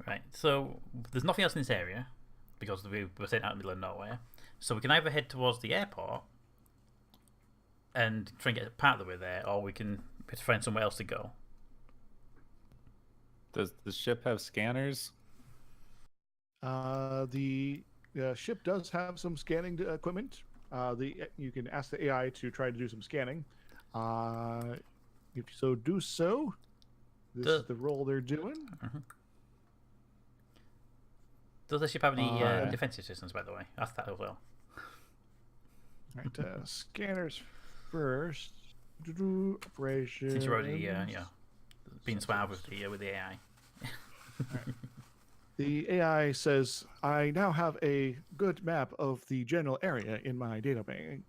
Right, so there's nothing else in this area because we were sent out in the middle of nowhere. So we can either head towards the airport and try and get part of the way there, or we can find somewhere else to go. Does the ship have scanners? The ship does have some scanning equipment. You can ask the AI to try to do some scanning. If so, do so. This is the role they're doing. Does the ship have any defensive systems, by the way? Ask that as well. All right, scanners first. Operation. Since you're already being suave with the AI. Right. The AI says, I now have a good map of the general area in my data bank.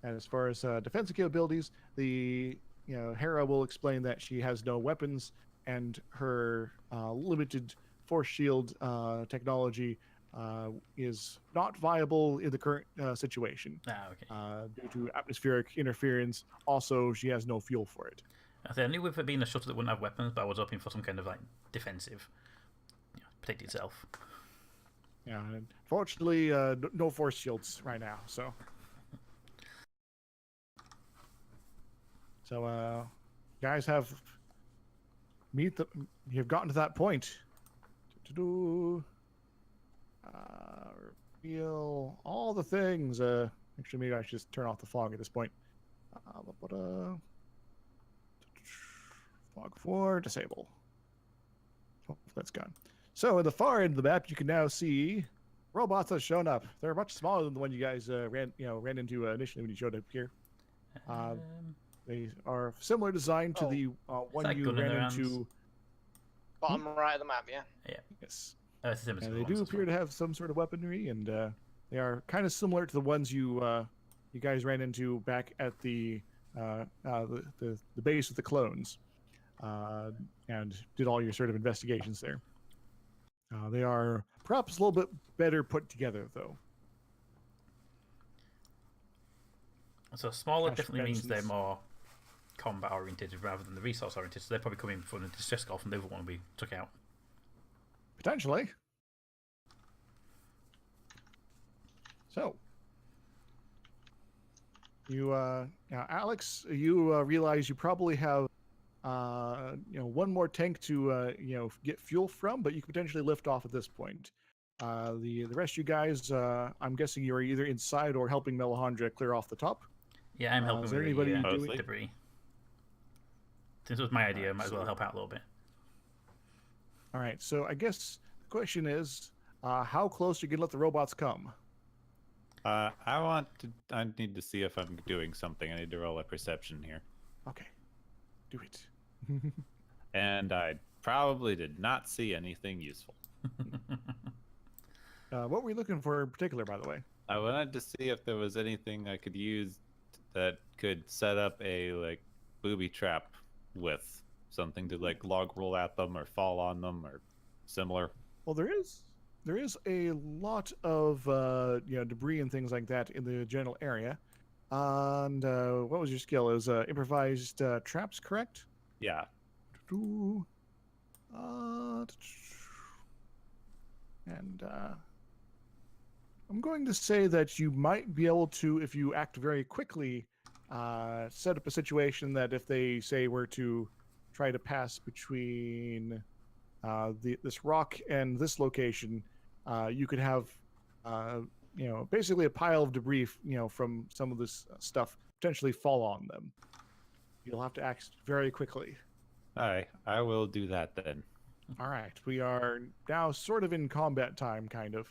And as far as defensive capabilities, Hera will explain that she has no weapons and her limited force shield technology is not viable in the current situation. Okay. Due to atmospheric interference. Also, she has no fuel for it. I knew with it being a shuttle that wouldn't have weapons, but I was hoping for some kind of defensive, protect itself. Yeah, unfortunately, no force shields right now. So, guys you've gotten to that point. Reveal all the things. Actually, maybe I should just turn off the fog at this point. Fog 4, disable. Oh, that's gone. So in the far end of the map, you can now see robots that have shown up. They're much smaller than the one you guys ran into initially when you showed up here. They are similar design to the one you ran into. Bottom right of the map, yeah. Yeah. Yes. And they do appear to have some sort of weaponry, and they are kind of similar to the ones you guys ran into back at the base with the clones, and did all your sort of investigations there. They are perhaps a little bit better put together, though. So smaller Cash definitely means they're pensions. more combat oriented rather than the resource oriented. So they're probably coming from the distress call from the other one we took out. Potentially. So, now Alex, you realize you probably have, one more tank to, get fuel from, but you could potentially lift off at this point. The rest of you guys, I'm guessing you are either inside or helping Melohandra clear off the top. Yeah, I'm helping is there with anybody the doing debris. Since it was my idea, I might as well help out a little bit. All right, so I guess the question is, how close are you going to let the robots come? I need to see if I'm doing something. I need to roll a perception here. Okay, do it. And I probably did not see anything useful. What were you looking for in particular, by the way? I wanted to see if there was anything I could use that could set up a like booby trap with something to like log roll at them or fall on them or similar. Well, there is a lot of debris and things like that in the general area. And what was your skill? It was improvised traps, correct? Yeah. And I'm going to say that you might be able to, if you act very quickly, set up a situation that if they say were to try to pass between this rock and this location, you could have basically a pile of debris from some of this stuff potentially fall on them. You'll have to act very quickly. All right, I will do that then. All right, we are now sort of in combat time, kind of,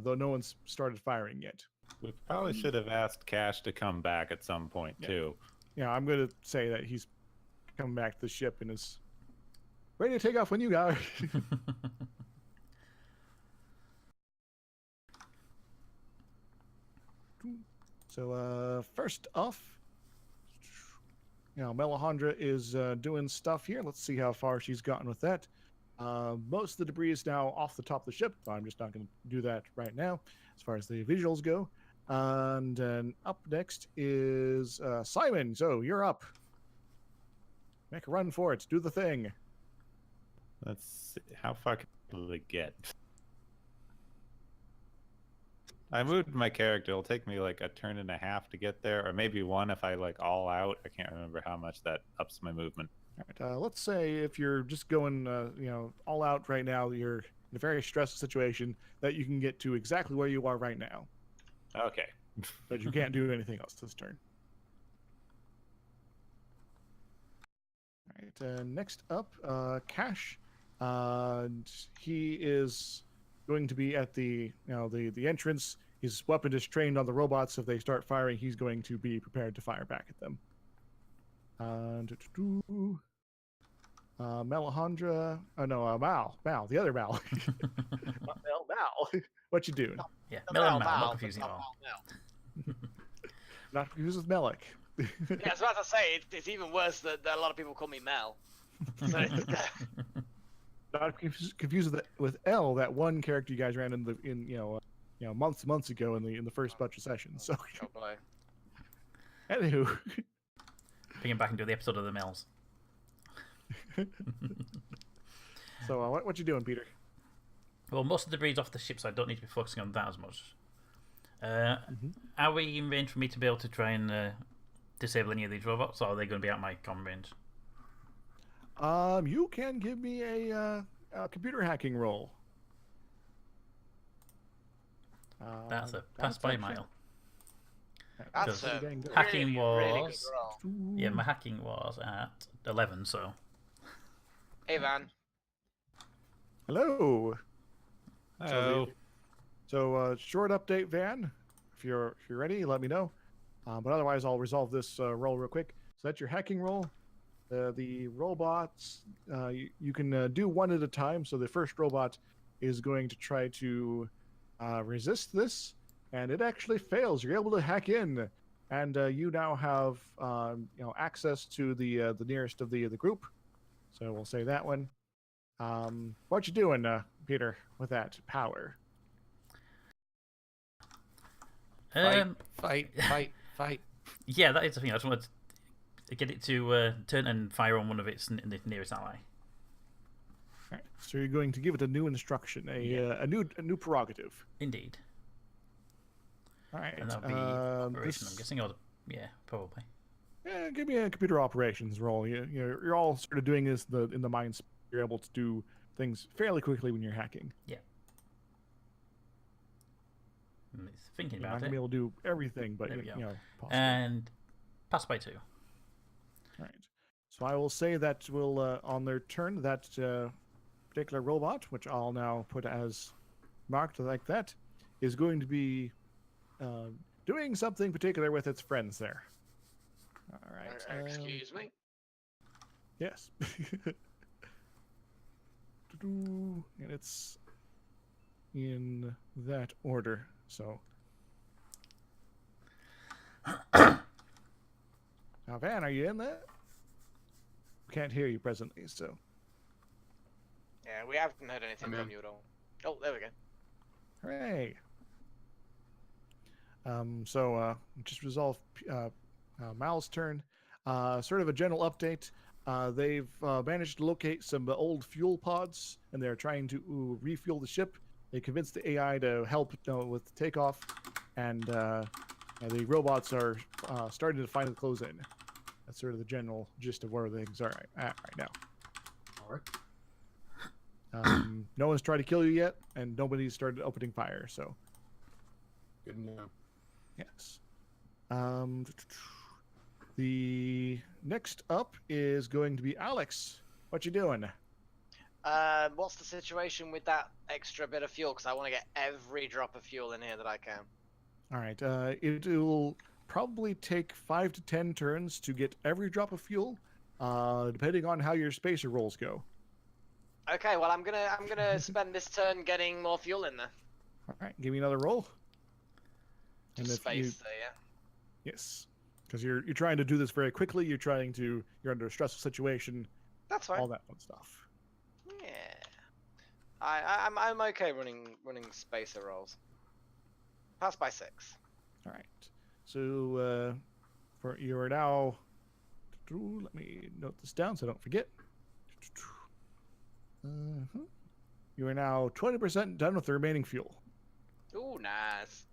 though no one's started firing yet. We probably should have asked Cash to come back at some point too. Yeah, I'm going to say that he's coming back to the ship and is ready to take off when you are. So first off, Melisandre is doing stuff here. Let's see how far she's gotten with that. Most of the debris is now off the top of the ship. I'm just not going to do that right now as far as the visuals go. And then up next is Simon. So you're up. Make a run for it. Do the thing. Let's see. How far can we get? I moved my character. It'll take me like a turn and a half to get there, or maybe one if I like all out. I can't remember how much that ups my movement. All right. Let's say if you're just going, all out right now, you're in a very stressful situation that you can get to exactly where you are right now. Okay. But you can't do anything else this turn. All right. Next up, Cash. He is going to be at the entrance. His weapon is trained on the robots. If they start firing, he's going to be prepared to fire back at them. Melisandre. Oh no, Mal, the other Mal. Not Mal. What you doing? Yeah, Mal, not confusing at all. Not confused with Melik. Yeah, I was about to say it's even worse that a lot of people call me Mel. So Not confused with L, that one character you guys ran in months ago in the first bunch of sessions. So, anywho, bring him back into the episode of the Mills. So what you doing, Peter? Well, most of the debris off the ship, so I don't need to be focusing on that as much. Are we in range for me to be able to try and disable any of these robots, or are they going to be out my comm range? You can give me a computer hacking roll. That's a pass by mile. that's a hacking really good was roll. Yeah, my hacking was at 11. So Hey, Van. Hello. Hello. So short update, Van. If you're ready, let me know. But otherwise, I'll resolve this roll real quick. So that's your hacking roll. The robots, you can do one at a time. So the first robot is going to try to resist this, and it actually fails. You're able to hack in, and you now have access to the nearest of the group. So we'll say that one. What you doing, Peter, with that power? Fight. Yeah, that is the thing. I just wanted to get it to turn and fire on one of its nearest ally. All right. So you're going to give it a new instruction, a new prerogative. Indeed. All right. And that'll be operation, I'm guessing. Or yeah, probably. Yeah, give me a computer operations roll. You're all sort of doing this in the mind. You're able to do things fairly quickly when you're hacking. Yeah. Thinking You're not about gonna it. be able to do everything, but There we go. possible. And pass by 2. All right. So I will say that will on their turn that particular robot, which I'll now put as marked like that, is going to be doing something particular with its friends there. All right. Excuse me. Yes. And it's in that order. So Now, Van, are you in there? Can't hear you presently, so. Yeah, we haven't heard anything I'm from in. you at all. Oh, there we go. Hooray! So just resolve Mal's turn. Sort of a general update. They've managed to locate some old fuel pods, and they're trying to refuel the ship. They convinced the AI to help with the takeoff, and the robots are starting to finally close in. That's sort of the general gist of where things are at right now. All right. No one's tried to kill you yet, and nobody's started opening fire. So, Good to know. yes. The next up is going to be Alex. What you doing? What's the situation with that extra bit of fuel? Because I want to get every drop of fuel in here that I can. All right. It will probably take 5 to 10 turns to get every drop of fuel, depending on how your spacer rolls go. Okay, well I'm gonna spend this turn getting more fuel in there. All right. Give me another roll. Just if space you- there, yeah. Yes, because you're trying to do this very quickly. You're under a stressful situation. That's fine. All that fun stuff. Yeah. I'm okay running spacer rolls. Pass by 6. All right. So for you are now. Let me note this down so I don't forget. You are now 20% done with the remaining fuel. Ooh, nice.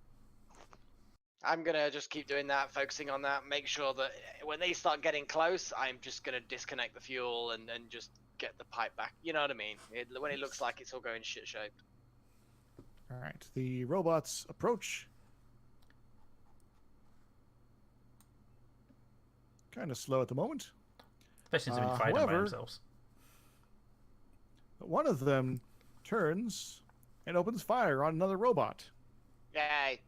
I'm gonna just keep doing that, focusing on that, make sure that when they start getting close, I'm just gonna disconnect the fuel and just get the pipe back. You know what I mean? When it looks like it's all going shit-shaped. All right. The robots approach. Kind of slow at the moment. Especially since they've been fighting by however- themselves. But one of them turns and opens fire on another robot. Yay.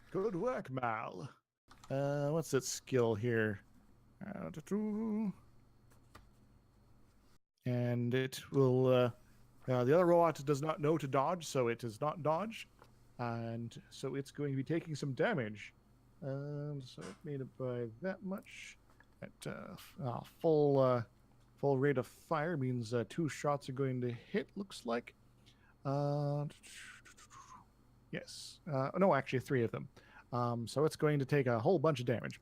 Good work, Mal. What's that skill here? And it will. The other robot does not know to dodge, so it does not dodge, and so it's going to be taking some damage. So it made it by that much. At full rate of fire means 2 shots are going to hit. Looks like. Yes. No, actually 3 of them. So it's going to take a whole bunch of damage.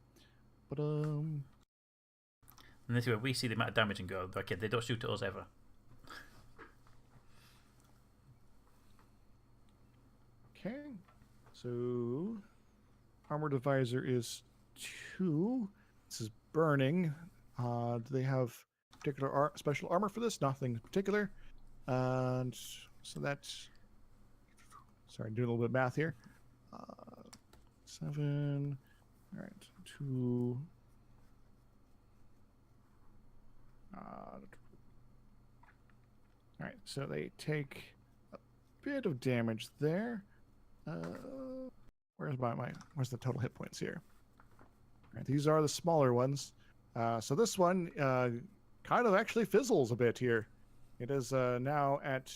But And this is where we see the amount of damage and go, okay, they don't shoot at us ever. okay. So armored advisor is 2. This is burning. Do they have particular special armor for this? Nothing in particular. And so that's. Sorry, doing a little bit of math here. 7. All right, 2. All right, so they take a bit of damage there. Where's where's the total hit points here? All right, these are the smaller ones. So this one kind of actually fizzles a bit here. It is now at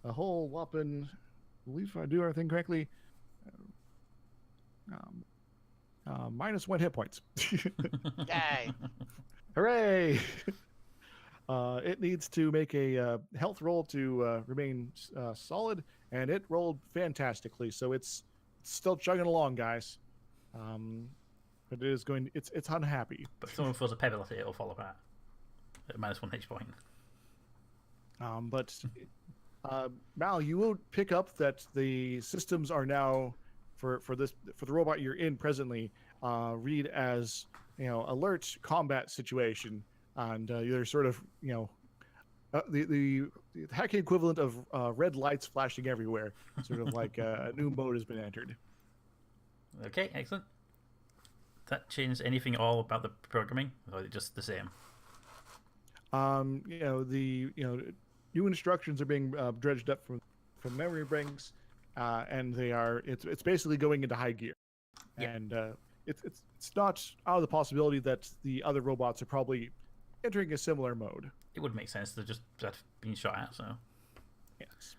a whole whopping. I believe if I do everything correctly, -1 hit points. Yay. Hooray! It needs to make a health roll to remain solid, and it rolled fantastically. So it's still chugging along, guys. But it is going. It's unhappy. But if someone throws a pebble at it, it'll fall apart. At -1 H point. But Mal, you will pick up that the systems are now for the robot you're in presently read as alert combat situation, and they're sort of the hacking equivalent of red lights flashing everywhere, sort of like a new mode has been entered. Okay, excellent. That changed anything at all about the programming, or is it just the same? New instructions are being dredged up from memory banks, and it's basically going into high gear. Yeah. And it's not out of the possibility that the other robots are probably entering a similar mode. It would make sense. They're just being shot at, so. Yes.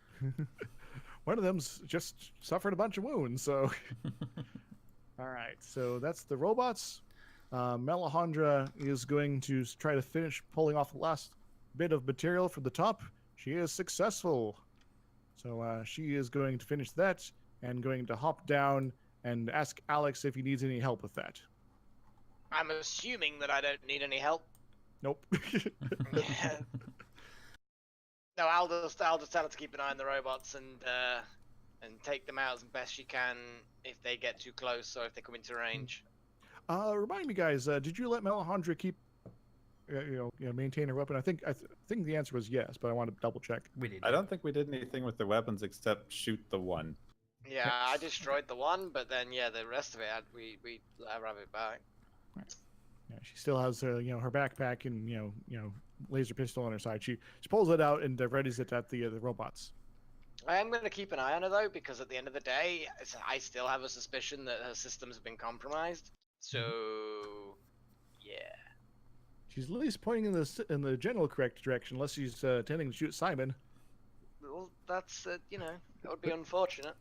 One of them's just suffered a bunch of wounds, so All right, so that's the robots. Melisandre is going to try to finish pulling off the last bit of material from the top. She is successful. So she is going to finish that and going to hop down and ask Alex if he needs any help with that. I'm assuming that I don't need any help. Nope. No, I'll just tell her to keep an eye on the robots and take them out as best she can if they get too close or if they come into range. Remind me, guys, did you let Melisandre keep, maintain her weapon? I think the answer was yes, but I want to double check. We did. I don't think we did anything with the weapons except shoot the one. Yeah, I destroyed the one, but then the rest of it we let her have it back. Yeah, she still has her backpack and laser pistol on her side. She pulls it out and readies it at the robots. I am going to keep an eye on her though, because at the end of the day, I still have a suspicion that her systems have been compromised. So, yeah. She's at least pointing in the general correct direction, unless she's intending to shoot Simon. Well, that's that would be unfortunate.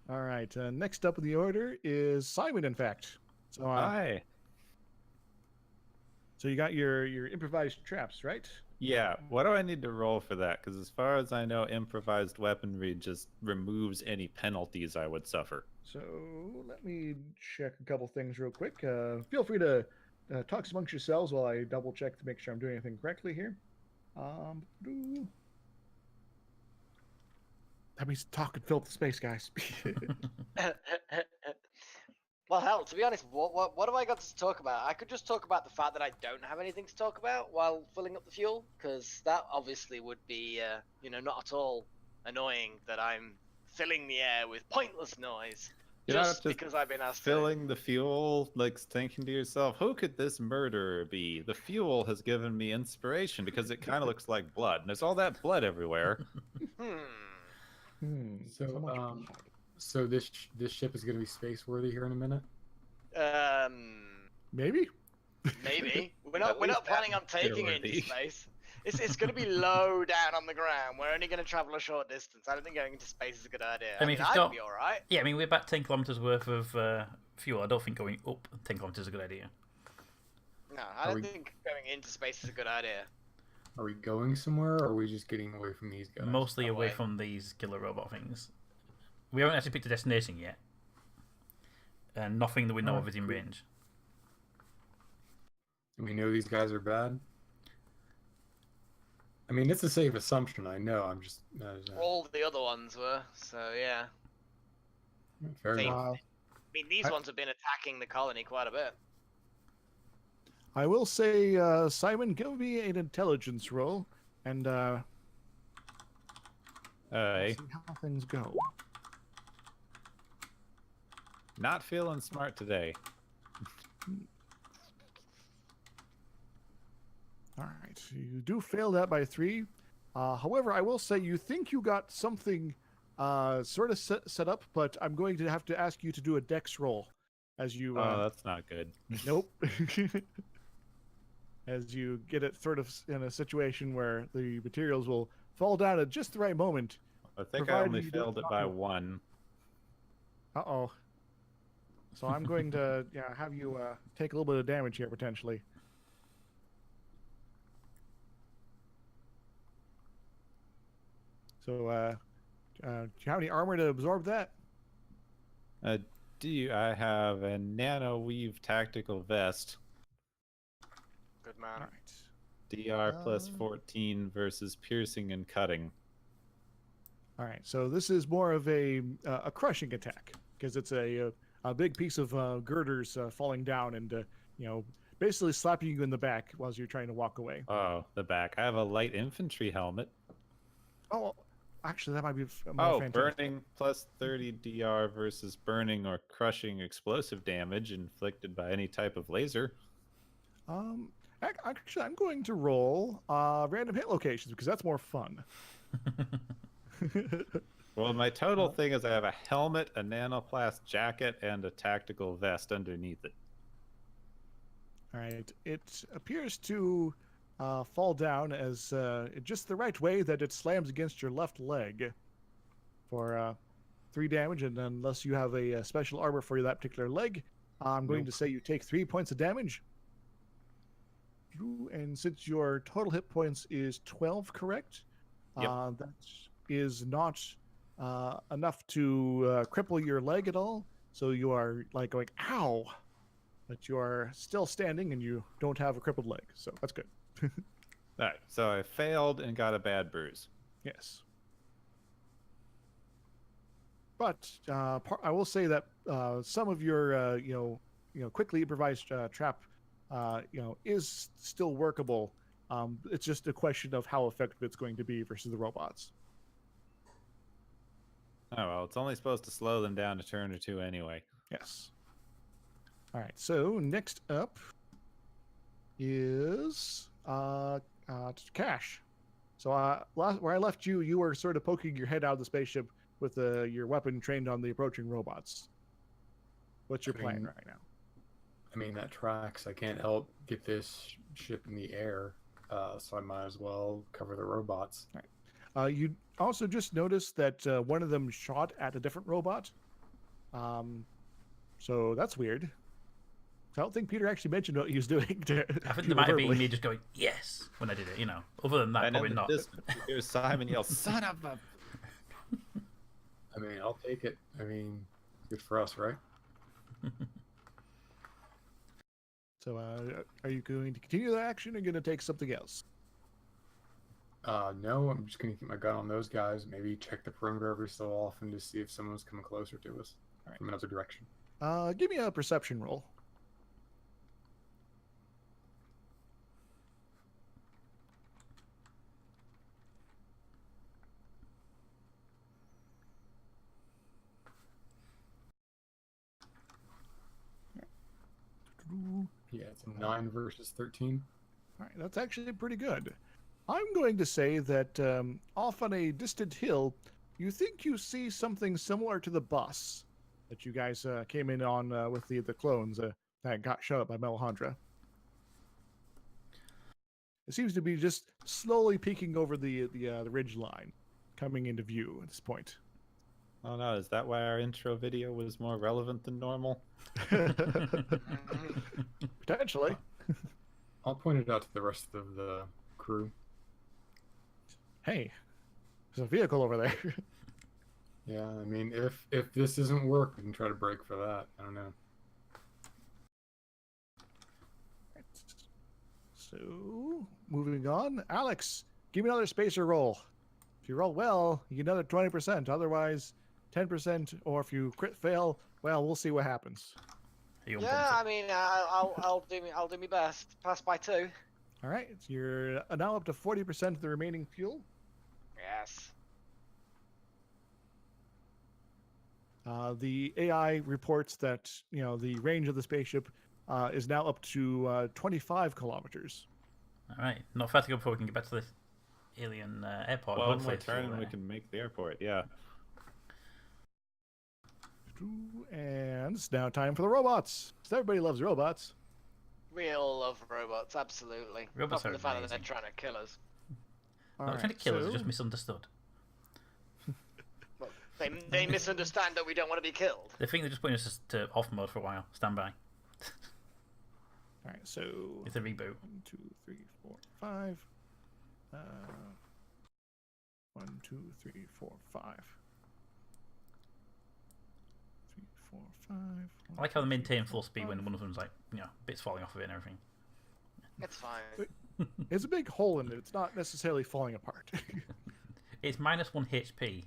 All right. Next up in the order is Simon. In fact, so Hi. So you got your improvised traps, right? Yeah, what do I need to roll for that? Because as far as I know, improvised weaponry just removes any penalties I would suffer. So let me check a couple things real quick. Feel free to talk amongst yourselves while I double check to make sure I'm doing anything correctly here. That means talk and fill up the space, guys. Well, hell, to be honest, what have I got to talk about? I could just talk about the fact that I don't have anything to talk about while filling up the fuel, because that obviously would be, not at all annoying that I'm filling the air with pointless noise. You're not Just because I've been asked filling the fuel, like thinking to yourself, who could this murderer be? The fuel has given me inspiration because it kind of looks like blood, and there's all that blood everywhere. So this ship is going to be space worthy here in a minute. Maybe. Maybe we're not planning on taking it into space. It's going to be low down on the ground. We're only going to travel a short distance. I don't think going into space is a good idea. I mean, I'd be all right. Yeah, I mean, we're about 10 kilometers worth of fuel. I don't think going up 10 kilometers is a good idea. No, I don't think going into space is a good idea. Are we going somewhere, or are we just getting away from these guys? Mostly away from these killer robot things. We haven't actually picked a destination yet. And nothing that we know of is in range. We know these guys are bad. I mean, it's a safe assumption. I know. I'm just. All the other ones were, so yeah. Fair enough. I mean, these ones have been attacking the colony quite a bit. I will say, Simon, give me an intelligence roll, and see how things go. Not feeling smart today. All right, you do fail that by 3. However, I will say you think you got something sort of set up, but I'm going to have to ask you to do a dex roll as you. That's not good. Nope. As you get it sort of in a situation where the materials will fall down at just the right moment. I think I only failed it by 1. Uh-oh. So I'm going to have you take a little bit of damage here, potentially. So, do you have any armor to absorb that? I have a nano weave tactical vest. Good man. All right. DR plus 14 versus piercing and cutting. All right. So this is more of a crushing attack because it's a big piece of girders falling down and basically slapping you in the back while you're trying to walk away. Oh, the back. I have a light infantry helmet. Oh, actually, that might be more fantastic. Burning plus 30 DR versus burning or crushing explosive damage inflicted by any type of laser. Actually, I'm going to roll random hit locations because that's more fun. Well, my total thing is I have a helmet, a nanoplast jacket, and a tactical vest underneath it. All right. It appears to fall down as just the right way that it slams against your left leg for 3 damage, and unless you have a special armor for that particular leg, I'm going to say you take 3 points of damage. And since your total hit points is 12, correct? Yep. That is not enough to cripple your leg at all. So you are like going, ow! But you are still standing and you don't have a crippled leg. So that's good. All right, so I failed and got a bad bruise. Yes. But I will say that some of your, quickly improvised trap, is still workable. It's just a question of how effective it's going to be versus the robots. Oh, well, it's only supposed to slow them down a turn or two anyway. Yes. All right. So next up is Cash. So where I left you, you were sort of poking your head out of the spaceship with your weapon trained on the approaching robots. What's your plan right now? I mean, that tracks. I can't help get this ship in the air, so I might as well cover the robots. All right. You also just noticed that one of them shot at a different robot. So that's weird. I don't think Peter actually mentioned what he was doing. I think there might have been me just going, yes, when I did it, Other than that, And probably in not. Here's Simon yell, son of a... I mean, I'll take it. I mean, good for us, right? So are you going to continue the action or going to take something else? No, I'm just going to keep my gun on those guys. Maybe check the perimeter every so often to see if someone's coming closer to us from another direction. Give me a perception roll. Yeah, it's a 9 versus 13. All right, that's actually pretty good. I'm going to say that off on a distant hill, you think you see something similar to the bus that you guys came in on with the clones that got shot up by Melandra. It seems to be just slowly peeking over the ridge line, coming into view at this point. Oh no, is that why our intro video was more relevant than normal? Potentially. I'll point it out to the rest of the crew. Hey, there's a vehicle over there. Yeah, I mean, if this doesn't work, we can try to break for that. I don't know. So, moving on. Alex, give me another spacer roll. If you roll well, you get another 20%. Otherwise, 10%. Or if you crit fail, well, we'll see what happens. Yeah, I mean, I'll do my best. Pass by 2. All right, you're now up to 40% of the remaining fuel. Yes. The AI reports that the range of the spaceship is now up to 25 kilometers. All right, not far to go before we can get back to this alien airport. Well, one more Hopefully it's turn still and we there. can make the airport, yeah. And it's now time for the robots. So everybody loves robots. We all love robots, absolutely. Robots Apart from are the fact that they're amazing. trying to kill us. Not trying to kill us, just misunderstood. Well, they misunderstand that we don't want to be killed. They think they're just putting us to off mode for a while. Stand by. All right, so It's a reboot. 1, 2, 3, 4, 5. 1, 2, 3, 4, 5. 3, 4, 5. I like how they maintain full speed when one of them's like, bits falling off of it and everything. It's fine. There's a big hole in it. It's not necessarily falling apart. It's minus 1 HP.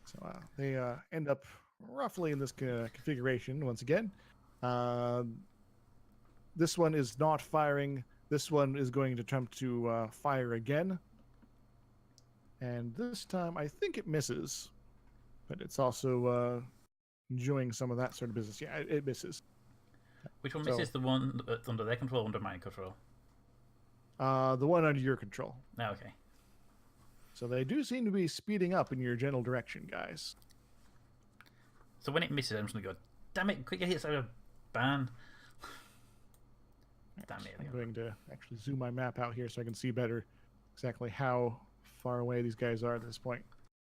So they end up roughly in this configuration once again. This one is not firing. This one is going to attempt to fire again. And this time, I think it misses. But it's also enjoying some of that sort of business. Yeah, it misses. Which one misses? The one that's under their control, under my control? The one under your control. Oh, okay. So they do seem to be speeding up in your general direction, guys. So when it misses, I'm just going to go, damn it, quick hits out of ban. Damn it. I'm going to actually zoom my map out here so I can see better. exactly how far away these guys are at this point.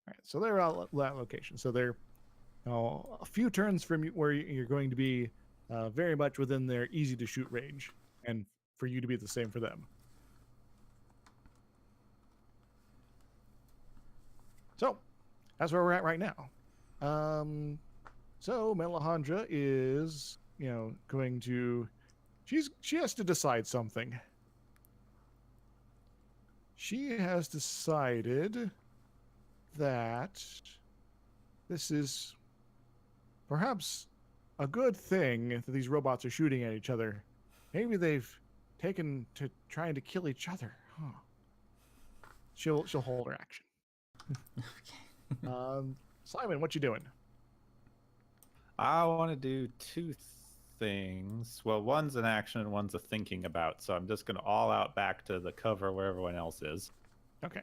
All right, so they're out that location. So they're a few turns from where you're going to be very much within their easy to shoot range, and for you to be the same for them. So that's where we're at right now. So Melisandre is, going to. She has to decide something. She has decided that this is perhaps a good thing that these robots are shooting at each other. Maybe they've taken to trying to kill each other. Huh. She'll hold her action. Simon, what you doing? I want to do two things. Well, one's an action and one's a thinking about. So I'm just going to all out back to the cover where everyone else is. Okay.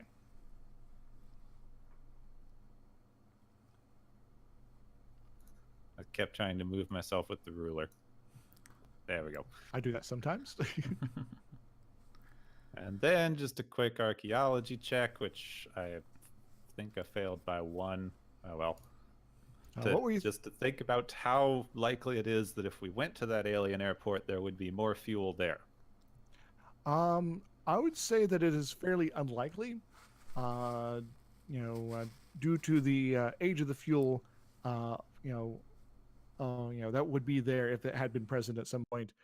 I kept trying to move myself with the ruler. There we go. I do that sometimes. And then just a quick archaeology check, which I think I failed by one. Oh well. What were you? Just to think about how likely it is that if we went to that alien airport, there would be more fuel there. I would say that it is fairly unlikely. Due to the age of the fuel, that would be there if it had been present at some point,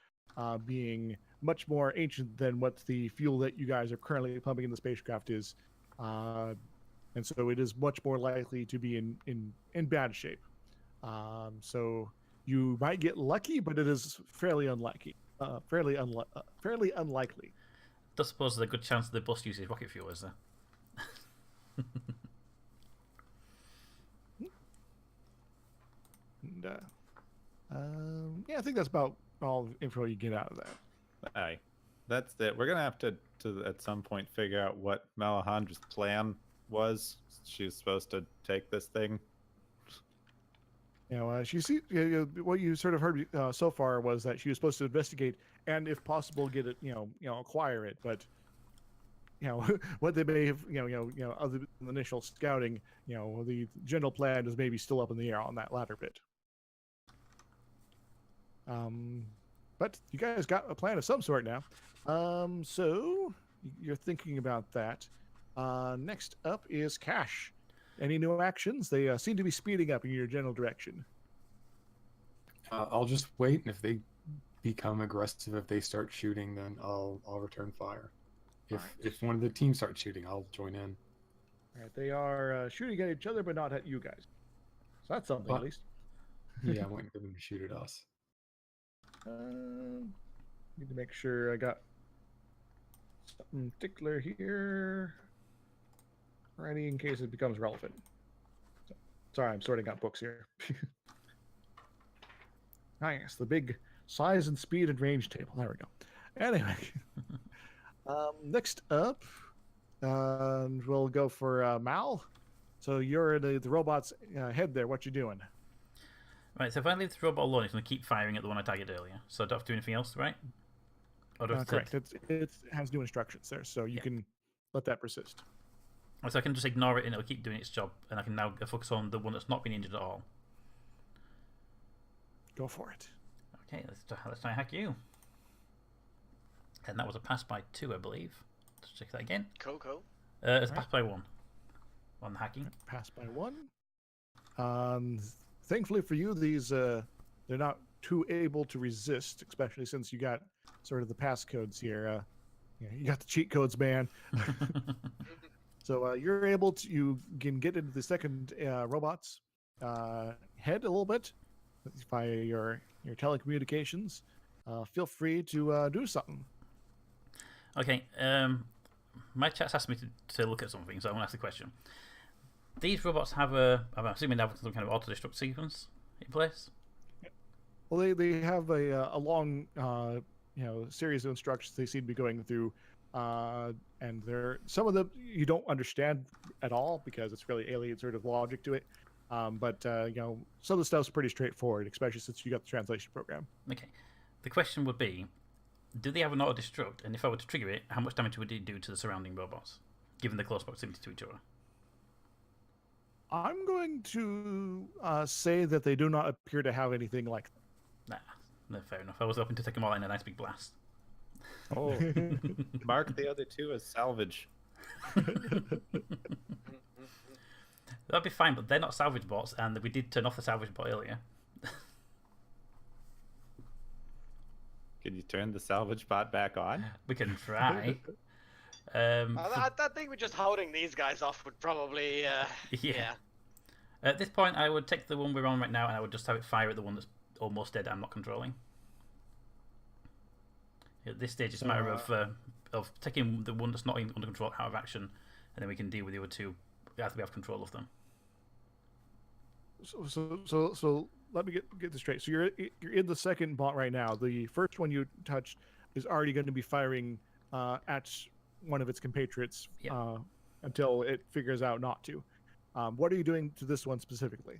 being much more ancient than what the fuel that you guys are currently pumping in the spacecraft is. And so it is much more likely to be in bad shape. So you might get lucky, but it is fairly unlikely. Fairly unlikely. I suppose there's a good chance the bus uses rocket fuel, is there? And, I think that's about all info you get out of that. Aye. That's it. We're going to have to at some point figure out what Melisandre's plan was. She was supposed to take this thing. What you sort of heard so far was that she was supposed to investigate and, if possible, get it, acquire it. But, what they may have, other than the initial scouting, the general plan is maybe still up in the air on that latter bit. But you guys got a plan of some sort now. So you're thinking about that. Next up is Cash. Any new actions? They seem to be speeding up in your general direction. I'll just wait, and if they become aggressive, if they start shooting, then I'll return fire. If one of the teams starts shooting, I'll join in. All right, they are shooting at each other, but not at you guys. So that's something, at least. Yeah, I'm waiting for them to shoot at us. Need to make sure I got something particular here ready in case it becomes relevant. Sorry, I'm sorting out books here. Yes, the big size and speed and range table. There we go. Anyway, next up, we'll go for Mal. So you're the robot's head there. What you doing? Right, so if I leave the robot alone, it's going to keep firing at the one I targeted earlier. So I don't have to do anything else, right? Or do I have to correct. It has new instructions there, so you can let that persist. So I can just ignore it and it'll keep doing its job, and I can now focus on the one that's not been injured at all. Go for it. Okay, let's try and hack you. And that was a pass by 2, I believe. Let's check that again. Cool. It's a pass by 1 on the hacking. Pass by 1. Thankfully for you, these they're not too able to resist, especially since you got sort of the passcodes here. You got the cheat codes, man. So you're able to, you can get into the second robot's head a little bit via your telecommunications. Feel free to do something. Okay, my chat's asked me to look at something, so I want to ask the question. These robots have I'm assuming they have some kind of auto-destruct sequence in place? Well, they have a long series of instructions they seem to be going through, and some of them you don't understand at all because it's really alien sort of logic to it. But some of the stuff's pretty straightforward, especially since you got the translation program. Okay, the question would be, do they have an auto-destruct? And if I were to trigger it, how much damage would it do to the surrounding robots? given the close proximity to each other? I'm going to say that they do not appear to have anything like Nah, no, fair enough. I was hoping to take them all in a nice big blast. Oh, mark the other two as salvage. That'd be fine, but they're not salvage bots, and we did turn off the salvage bot earlier. Can you turn the salvage bot back on? We can try. I think we're just holding these guys off would probably. Yeah. At this point, I would take the one we're on right now, and I would just have it fire at the one that's almost dead. I'm not controlling. At this stage, it's a matter of taking the one that's not under control out of action, and then we can deal with the other two after we have control of them. So let me get this straight. So you're in the second bot right now. The first one you touched is already going to be firing at one of its compatriots until it figures out not to. What are you doing to this one specifically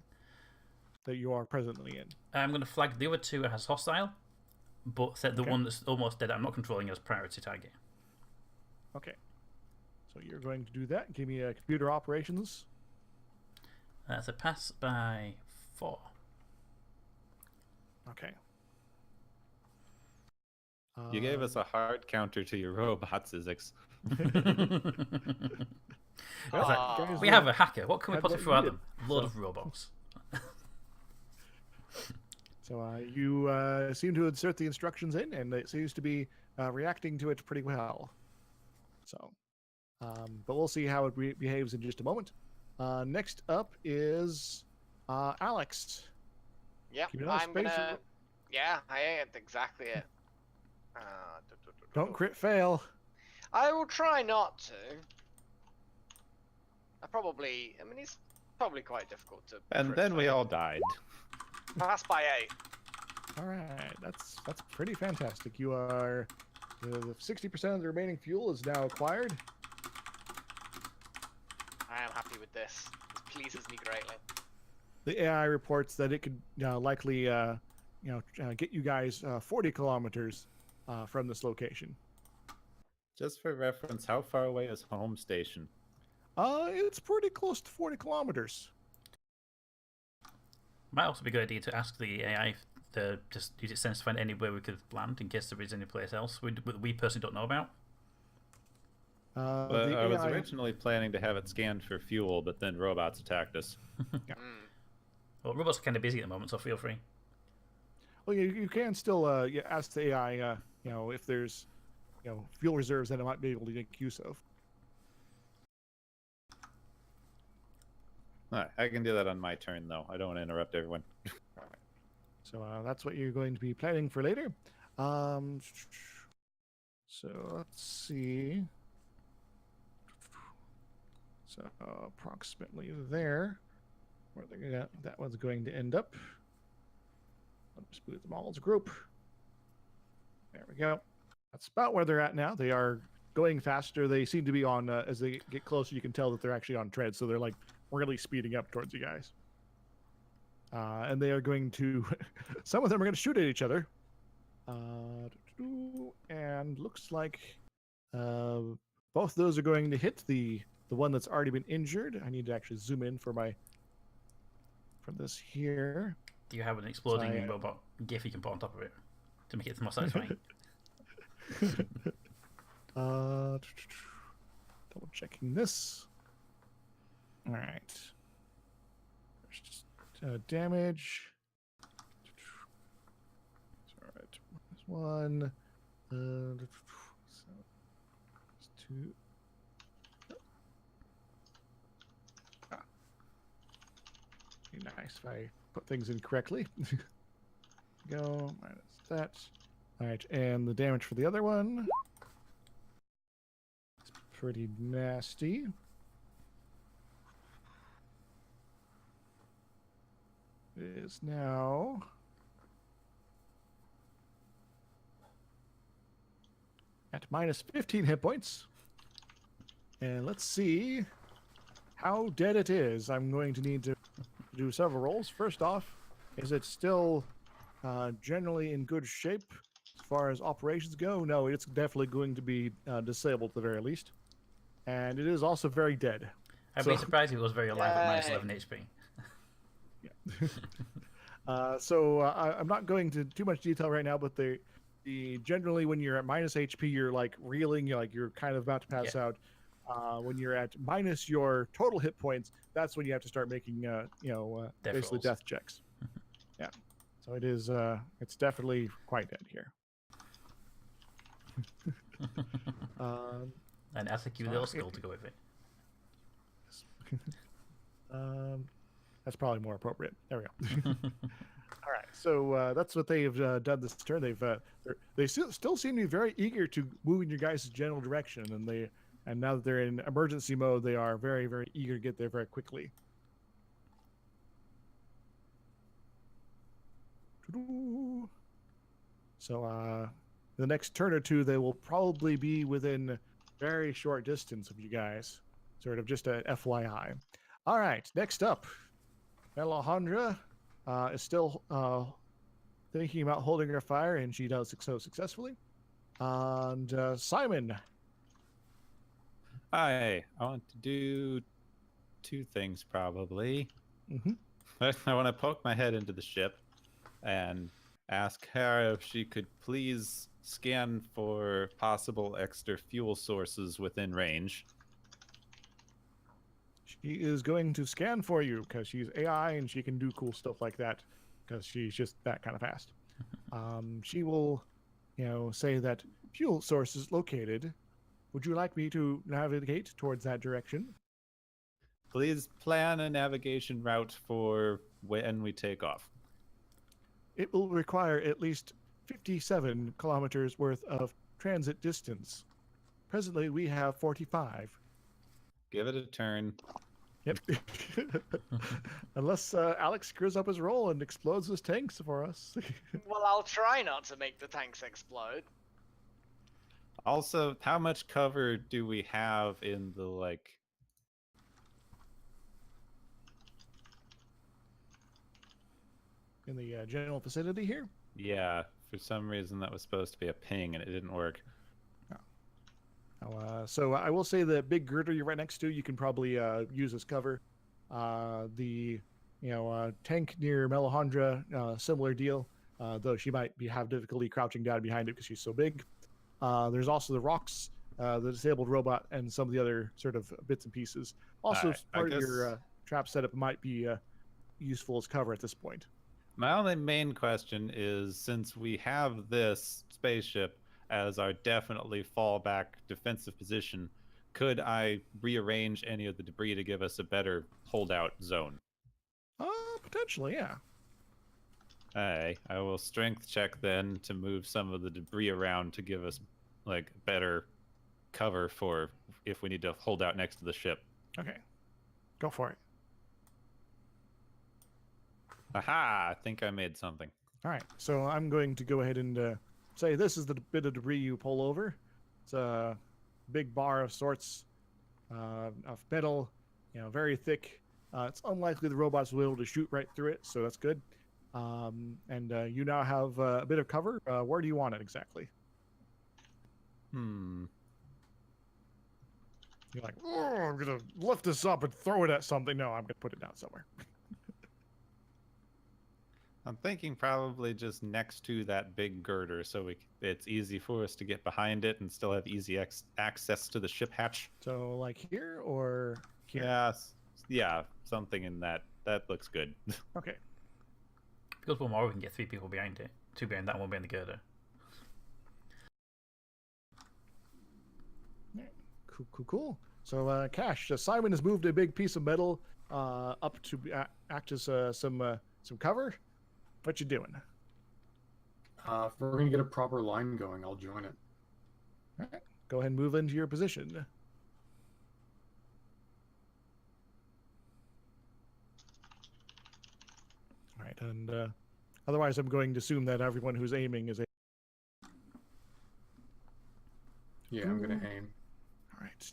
that you are presently in? I'm going to flag the other two as hostile, but set the one that's almost dead I'm not controlling as priority target. Okay. So you're going to do that. Give me a computer operations. That's a pass by 4. Okay. You gave us a hard counter to your robots, Izix. We have a hacker. What can we Had possibly what throw at you them? did, Load so- of robots. So you seem to insert the instructions in, and it seems to be reacting to it pretty well. So, but we'll see how it behaves in just a moment. Next up is Alex. Yep, Keep it on I'm space. gonna. Yeah, I ain't exactly it. Don't crit fail. I will try not to. I mean, it's probably quite difficult to. And then we all died. Pass by 8. All right, that's pretty fantastic. You are the 60% of the remaining fuel is now acquired. I am happy with this. This pleases me greatly. The AI reports that it could likely get you guys 40 kilometers from this location. Just for reference, how far away is home station? It's pretty close to 40 kilometers. Might also be a good idea to ask the AI to just use its sense to find anywhere we could land in case there is any place else we personally don't know about. But I was originally planning to have it scanned for fuel, but then robots attacked us. Well, robots are kind of busy at the moment, so feel free. Well, you can still ask the AI, if there's fuel reserves that it might be able to make use of. Alright, I can do that on my turn, though. I don't want to interrupt everyone. So that's what you're going to be planning for later. So let's see. So approximately there, where that one's going to end up. I'll just move them all as a group. There we go. That's about where they're at now. They are going faster. They seem to be on, as they get closer, you can tell that they're actually on tread. So they're like really speeding up towards you guys. And they are going to, some of them are going to shoot at each other. And looks like both of those are going to hit the one that's already been injured. I need to actually zoom in from this here. Do you have an exploding robot GIF you can put on top of it to make it more satisfying? Double checking this. All right. There's just damage. All right. There's one. There's 2. Be nice if I put things in correctly. Go minus that. All right, and the damage for the other one. It's pretty nasty. It is now at minus 15 hit points. And let's see how dead it is. I'm going to need to do several rolls. First off, is it still generally in good shape as far as operations go? No, it's definitely going to be disabled at the very least. and it is also very dead. I'd So- be surprised if it was very alive at minus Yay. 11 HP. I'm not going to too much detail right now, but the generally when you're at minus HP, you're like reeling, you're kind of about to pass out. When you're at minus your total hit points, that's when you have to start making basically rolls. death checks. Yeah, so it is it's definitely quite dead here. And that's a cute little skull to go with it. That's probably more appropriate. There we go. All right, so that's what they've done this turn. They still seem to be very eager to move in your guys' general direction, and now that they're in emergency mode, they are very, very eager to get there very quickly. So the next turn or two, they will probably be within very short distance of you guys. Sort of just a FYI. All right, next up, Alejandra is still thinking about holding her fire, and she does so successfully. And Simon. Hi, I want to do two things probably. Mm-hmm. I want to poke my head into the ship and ask her if she could please scan for possible extra fuel sources within range. She is going to scan for you because she's AI and she can do cool stuff like that because she's just that kind of fast. She will, say that fuel source is located. Would you like me to navigate towards that direction? Please plan a navigation route for when we take off. It will require at least 57 kilometers worth of transit distance. Presently, we have 45. Give it a turn. Yep. Unless Alex screws up his roll and explodes his tanks for us. Well, I'll try not to make the tanks explode. Also, how much cover do we have in the, In the general vicinity here? Yeah, for some reason that was supposed to be a ping and it didn't work. So I will say the big girder you're right next to, you can probably use as cover. The tank near Melisandre, similar deal, though she might have difficulty crouching down behind it because she's so big. There's also the rocks, the disabled robot, and some of the other sort of bits and pieces. Also, part of your trap setup might be useful as cover at this point. My only main question is, since we have this spaceship as our definitely fallback defensive position, could I rearrange any of the debris to give us a better holdout zone? Potentially, yeah. I will strength check then to move some of the debris around to give us better cover for if we need to hold out next to the ship. Okay. Go for it. Aha! I think I made something. All right. So I'm going to go ahead and say this is the bit of debris you pull over. It's a big bar of sorts of metal, very thick. It's unlikely the robots will be able to shoot right through it, so that's good. And you now have a bit of cover. Where do you want it exactly? You're like, oh, I'm going to lift this up and throw it at something. No, I'm going to put it down somewhere. I'm thinking probably just next to that big girder, so it's easy for us to get behind it and still have easy access to the ship hatch. So like here or here? Yeah, something in that. That looks good. Okay. Because one more, we can get 3 people behind it. 2 behind that, 1 behind the girder. Cool. So Cash, Simon has moved a big piece of metal up to act as some cover. What you doing? If we're going to get a proper line going, I'll join it. All right. Go ahead and move into your position. All right. And otherwise, I'm going to assume that everyone who's aiming is... Yeah, I'm going to aim. All right.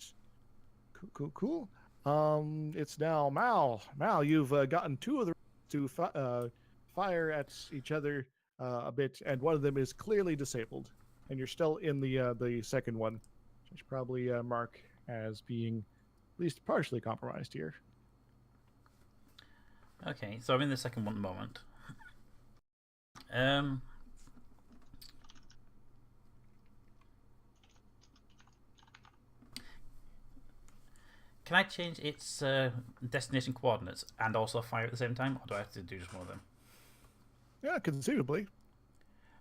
Cool. It's now Mal. Mal, you've gotten 2 of the to fire at each other a bit, and one of them is clearly disabled, and you're still in the second one. I should probably mark as being at least partially compromised here. Okay, so I'm in the second one at the moment. Can I change its destination coordinates and also fire at the same time, or do I have to do just one of them? Yeah, conceivably.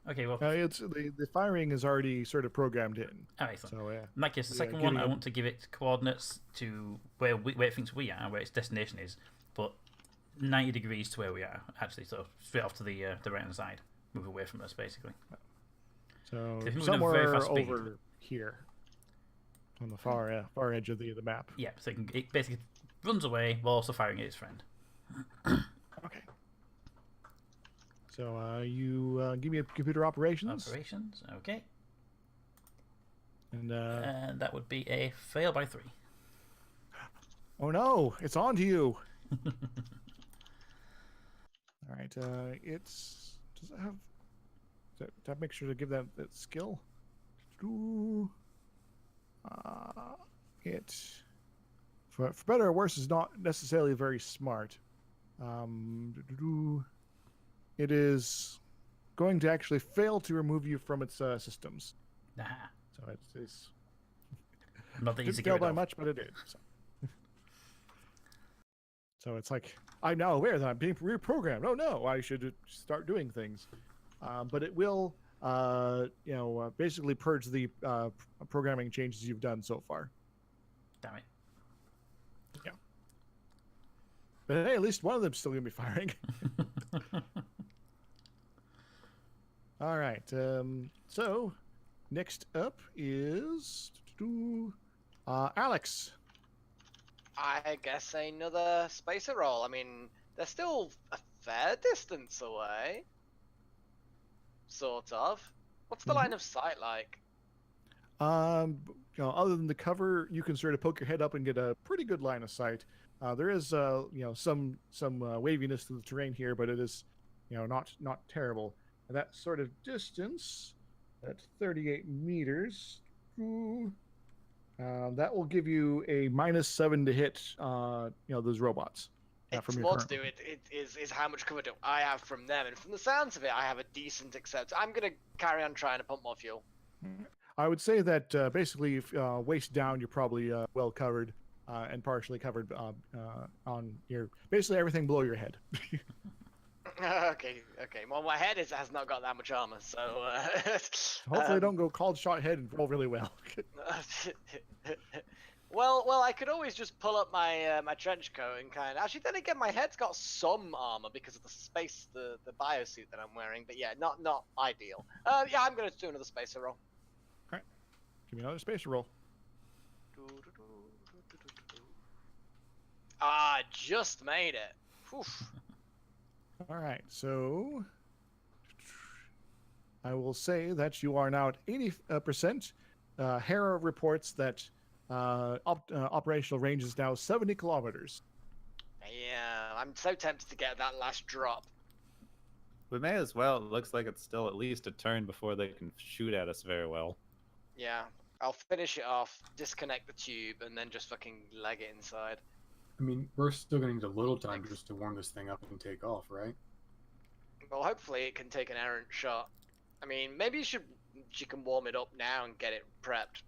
Okay, well, It's the firing is already sort of programmed in. oh, excellent. So yeah, In that case, the Yeah, second one, giving I it- want to give it coordinates to where it thinks we are, where its destination is, but 90 degrees to where we are, actually, so straight off to the right-hand side. Move away from us, basically. so if you move at a very somewhere fast speed. over here on the far edge of the map. Yeah, so it basically runs away while also firing at its friend. Okay. So you give me a computer operations, Operations, okay. and And that would be a fail by 3. oh no, it's on to you. All right, does it have? Does that make sure to give that skill? It for better or worse is not necessarily very smart. It is going to actually fail to remove you from its systems. Nah, So it's not that easy to didn't get fail rid by of. much, but it did. So. So it's like I'm now aware that I'm being reprogrammed. Oh no, I should start doing things. But it will, basically purge the programming changes you've done so far. Damn it. But hey, at least one of them's still gonna be firing. All right. So next up is Alex. I guess another spacer roll. I mean, they're still a fair distance away. Sort of. What's the line of sight like? Other than the cover, you can sort of poke your head up and get a pretty good line of sight. There is, some waviness to the terrain here, but it is, not terrible. And that sort of distance, at 38 meters, that will give you a -7 to hit, those robots. It's from your more to current do it is how much cover do I have from them, and from the sounds of it, I have a decent accept. I'm gonna carry on trying to pump more fuel. I would say that basically, if, waist down, you're probably well covered, and partially covered on your basically everything below your head. Okay. Well, my head has not got that much armor, so Hopefully, don't go cold shot head and roll really well. Well, I could always just pull up my my trench coat and kind of. Actually, then again, my head's got some armor because of the biosuit that I'm wearing. But yeah, not ideal. Yeah, I'm gonna do another spacer roll. Give me another spacer roll. Ah, just made it. Oof. All right, so I will say that you are now at 80%. Hera reports that operational range is now 70 kilometers. Yeah, I'm so tempted to get that last drop. We may as well. It looks like it's still at least a turn before they can shoot at us very well. Yeah, I'll finish it off, disconnect the tube, and then just fucking leg it inside. I mean, we're still going to need a little time just to warm this thing up and take off, right? Well, hopefully it can take an errant shot. I mean, maybe she can warm it up now and get it prepped.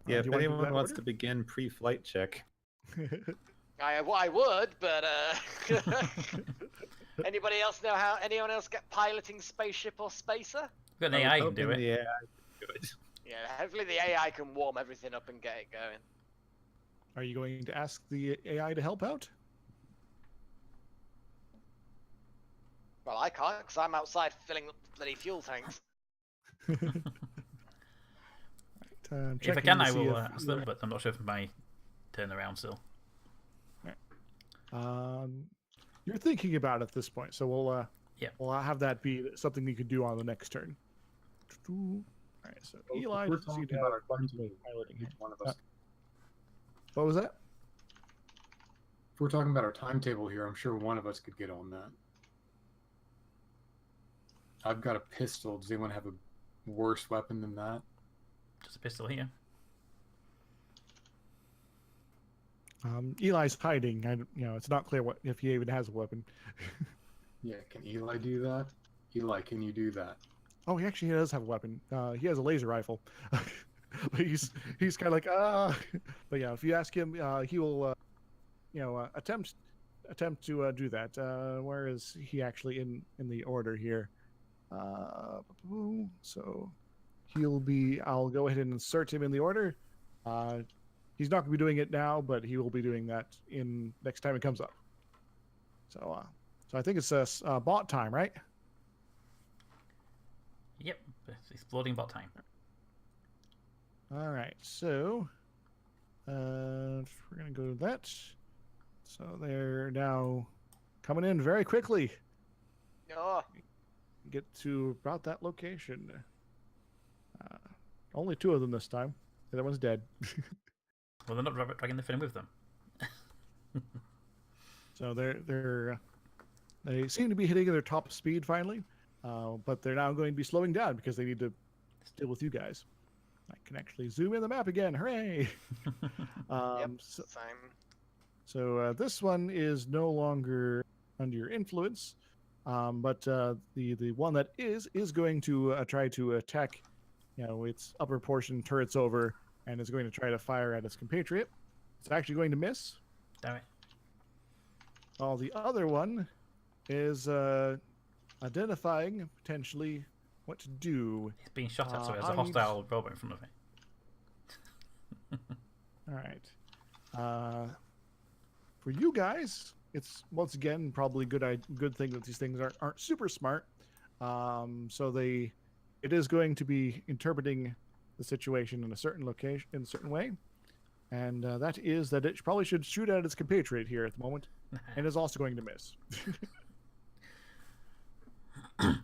Yeah, do if you want to do anyone that wants order? to begin pre-flight check. I would, but anybody else know how? Anyone else get piloting spaceship or spacer? Got an AI can do it. Yeah, good. Yeah, hopefully the AI can warm everything up and get it going. Are you going to ask the AI to help out? Well, I can't because I'm outside filling up the bloody fuel tanks. If I can, I will ask them, but I'm not sure if my turn around still. You're thinking about it at this point, so Yeah. we'll have that be something you could do on the next turn. All right, so Eli We're doesn't seem talking to about have our much timetable. piloting. Each one of us. What was that? If we're talking about our timetable here, I'm sure one of us could get on that. I've got a pistol. Does anyone have a worse weapon than that? Just a pistol here. Eli's hiding. It's not clear if he even has a weapon. Yeah, can Eli do that? Eli, can you do that? Oh, he actually does have a weapon. He has a laser rifle. But he's kind of like But yeah, if you ask him, he will attempt to do that. Where is he actually in the order here? So I'll go ahead and insert him in the order. He's not going to be doing it now, but he will be doing that in next time it comes up. So I think it's bot time, right? Yep, it's exploding bot time. All right, so we're going to go to that. So they're now coming in very quickly. Oh, Get to about that location. Only 2 of them this time. The other one's dead. Well, they're not dragging the film with them. So they seem to be hitting their top speed finally, but they're now going to be slowing down because they need to deal with you guys. I can actually zoom in the map again. Hooray! yep, So, same. this one is no longer under your influence, but the one that is going to try to attack, its upper portion turrets over, and is going to try to fire at its compatriot. It's actually going to miss. Damn it. While the other one is identifying potentially what to do. It's being shot at, so there's a I need- hostile robot in front of it. All right. For you guys, it's once again probably good thing that these things aren't super smart. So it is going to be interpreting the situation in a certain location, in a certain way, and that is that it probably should shoot at its compatriot here at the moment, and is also going to miss.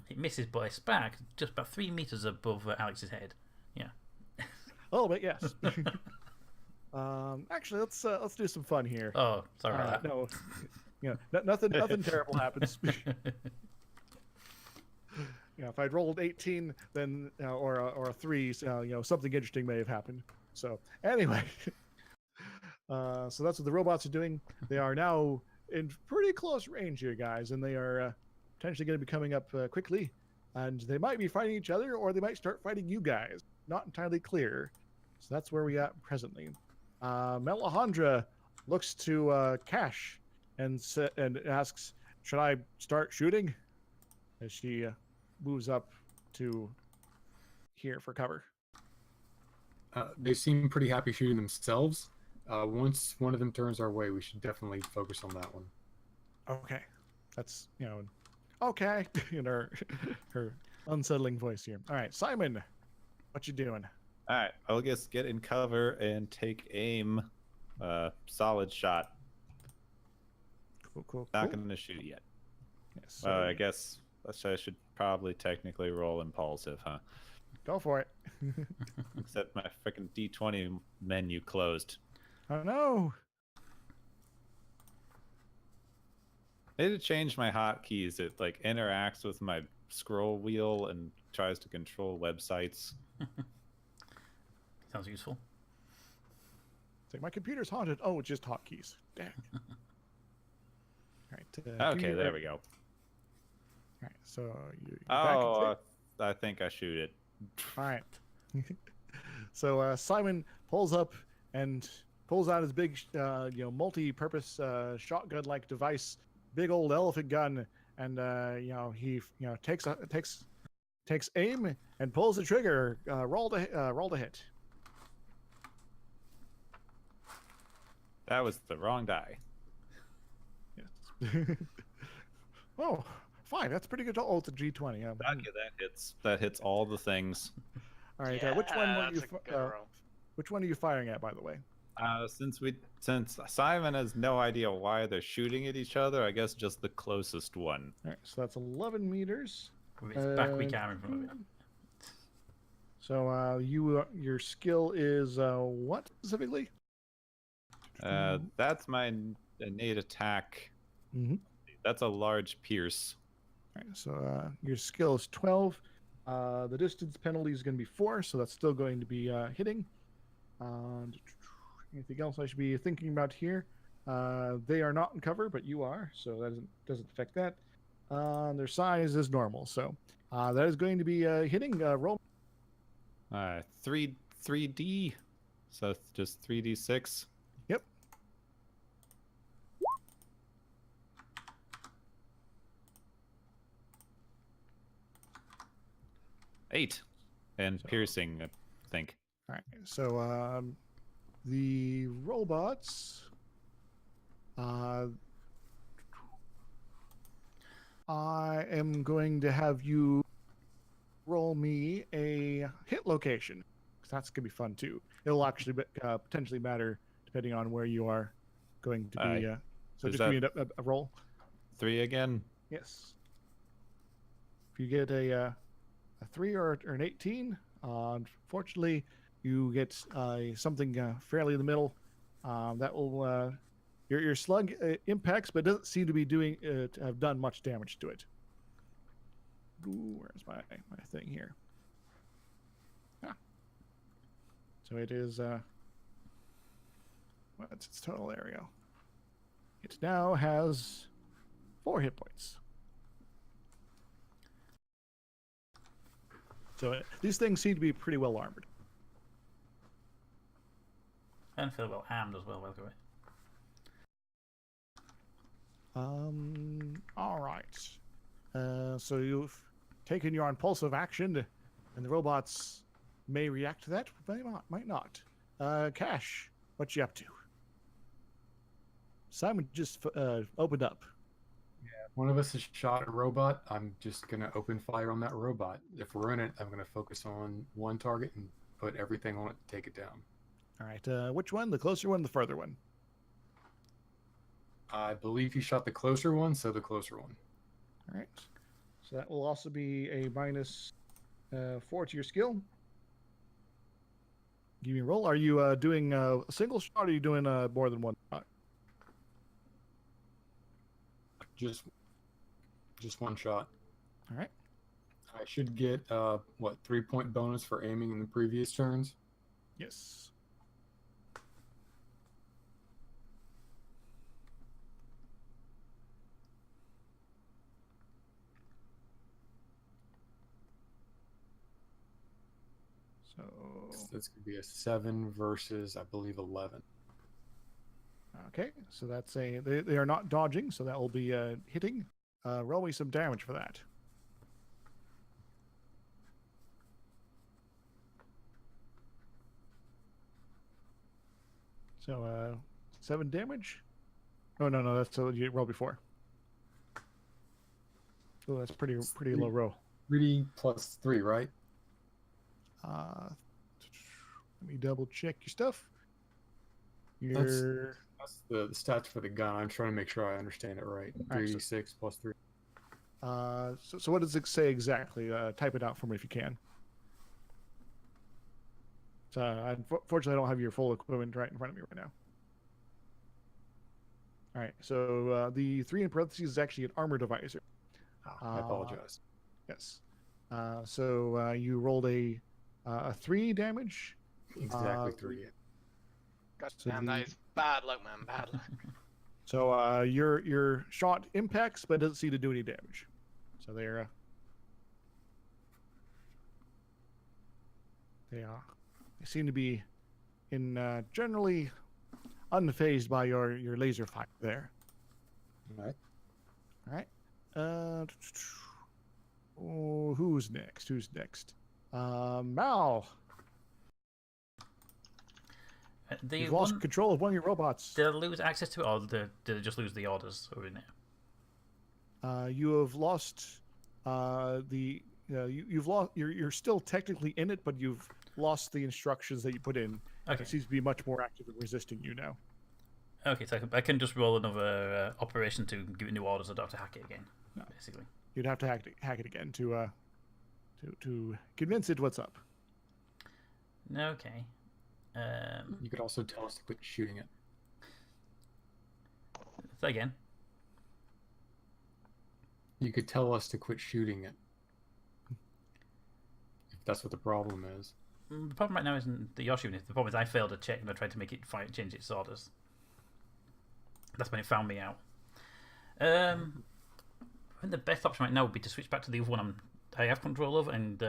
It misses by a spark just about 3 meters above Alex's head. Yeah. A little bit, yes. Actually, let's do some fun here. Oh, sorry about that. No, nothing terrible happens. If I'd rolled 18, then or a 3, something interesting may have happened. So anyway, so that's what the robots are doing. They are now in pretty close range here, guys, and they are potentially going to be coming up quickly, and they might be fighting each other, or they might start fighting you guys. Not entirely clear. So that's where we are presently. Melahandra looks to Cash and asks, "Should I start shooting?" As she moves up to here for cover. They seem pretty happy shooting themselves. Once one of them turns our way, we should definitely focus on that one. Okay, that's okay in her unsettling voice here. All right, Simon, what you doing? All right, I'll just get in cover and take aim. Solid shot. Cool. Not going to shoot yet. Yes, I guess I should probably technically roll impulsive, huh? go for it. Except my freaking D20 menu closed. Oh no! I need to change my hotkeys. It interacts with my scroll wheel and tries to control websites. Sounds useful. It's like my computer's haunted. Oh, it's just hotkeys. Dang. All right. Okay, there we go. All right, so you back in Oh, shape? I think I shoot it. All right. So Simon pulls up and pulls out his big, multi-purpose shotgun-like device, big old elephant gun, and he takes aim and pulls the trigger. Roll to hit. That was the wrong die. Yes. Oh, 5. That's pretty good. Oh, it's a G20. Yeah. Okay, that hits. That hits all the things. All right. Yeah, Which one were that's you? a good roll. Which one are you firing at, by the way? Since Simon has no idea why they're shooting at each other, I guess just the closest one. All right. So that's 11 meters. With its back weak arm in front of it. So your skill is what specifically? That's my innate attack. Mm-hmm. That's a large pierce. All right, so your skill is 12. The distance penalty is going to be 4, so that's still going to be hitting. Anything else I should be thinking about here? They are not in cover, but you are, so that doesn't affect that. Their size is normal, so that is going to be hitting roll. 3D. So just 3d6. Yep. Eight. And piercing, I think. All right. So the robots. I am going to have you roll me a hit location, because that's going to be fun too. It'll actually potentially matter depending on where you are going to be. So Is just give me a roll. 3 again? Yes. If you get a 3 or an 18, unfortunately, you get something fairly in the middle. That will your slug impacts, but doesn't seem to be to have done much damage to it. Ooh, where's my thing here? Ah. So it is. What's its total area? It now has 4 hit points. So these things seem to be pretty well armored. And feel well armed as well, by the way. All right. So you've taken your impulsive action, and the robots may react to that, but they might not. Cash, what you up to? Simon just opened up. One of us has shot a robot. I'm just going to open fire on that robot. If we're in it, I'm going to focus on one target and put everything on it to take it down. All right. Which one? The closer one, the further one? I believe he shot the closer one, so the closer one. All right. So that will also be a minus 4 to your skill. Give me a roll. Are you doing a single shot, or are you doing more than one shot? Just one shot. All right. I should get 3-point bonus for aiming in the previous turns. Yes. So that's going to be a 7 versus, I believe, 11. okay, so that's they are not dodging, so that will be hitting. Roll me some damage for that. So 7 damage. Oh no, that's what you rolled before. Oh, that's pretty low roll. 3 plus 3, right? Let me double check your stuff. That's the stats for the gun. I'm trying to make sure I understand it right. 3d6 plus 3. So what does it say exactly? Type it out for me if you can. So unfortunately, I don't have your full equipment right in front of me right now. All right. So the 3 in parentheses is actually an armor divisor. I apologize. Yes. So you rolled a 3 damage. Exactly 3. God So damn, that is bad luck, man. Bad luck. So your shot impacts, but doesn't seem to do any damage. So they seem to be generally unfazed by your laser fire there. All right. All right. Who's next? Mal. You've lost control of one of your robots. Did I lose access to it, or did I just lose the orders over in it? You have lost you've lost. You're still technically in it, but you've lost the instructions that you put in. Okay. It seems to be much more active in resisting you now. Okay, so I can just roll another operation to give it new orders. I don't have to hack it again, No. basically. You'd have to hack it again to convince it what's up. Okay. You could also tell us to quit shooting it. Say again. You could tell us to quit shooting it. If that's what the problem is. The problem right now isn't that you're shooting it. The problem is I failed a check and I tried to make it change its orders. That's when it found me out. I think the best option right now would be to switch back to the other one I have control of, and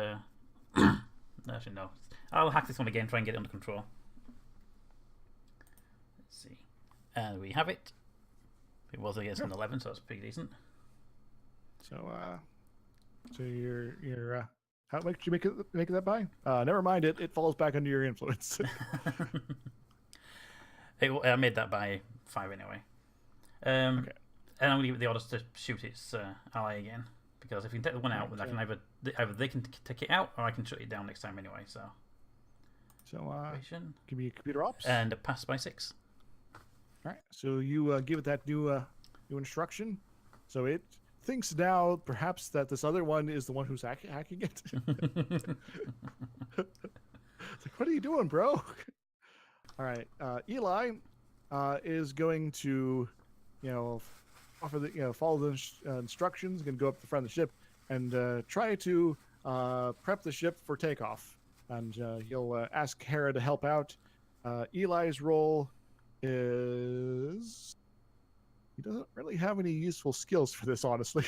actually no, I'll hack this one again, try and get it under control. Let's see, and we have it. It was against an 11, so that's pretty decent. So, so you're how much did you make that by? Never mind, it falls back under your influence. I made that by 5 anyway. Okay. And I'm going to give it the orders to shoot its ally again, because if we can take the one out, then I can either they can take it out, or I can shut it down next time anyway. So give me a computer ops and a pass by 6. All right. So you give it that new instruction. So it thinks now perhaps that this other one is the one who's hacking it. It's like, what are you doing, bro? All right. Eli is going to, offer the, follow the instructions. Going to go up the front of the ship and try to prep the ship for takeoff. And he'll ask Hera to help out. Eli's role is he doesn't really have any useful skills for this, honestly.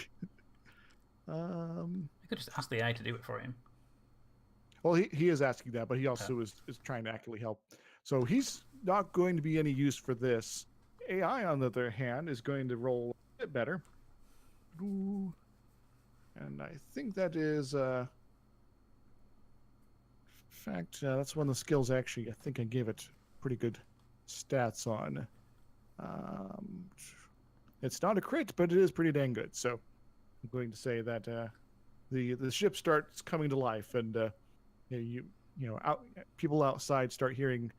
You could just ask the AI to do it for him. Well, he is asking that, but he also is trying to actively help. So he's not going to be any use for this. AI, on the other hand, is going to roll a bit better. Ooh. And I think that is, in fact, that's one of the skills actually I think I gave it pretty good stats on. It's not a crit, but it is pretty dang good. So I'm going to say that the ship starts coming to life, and people outside start hearing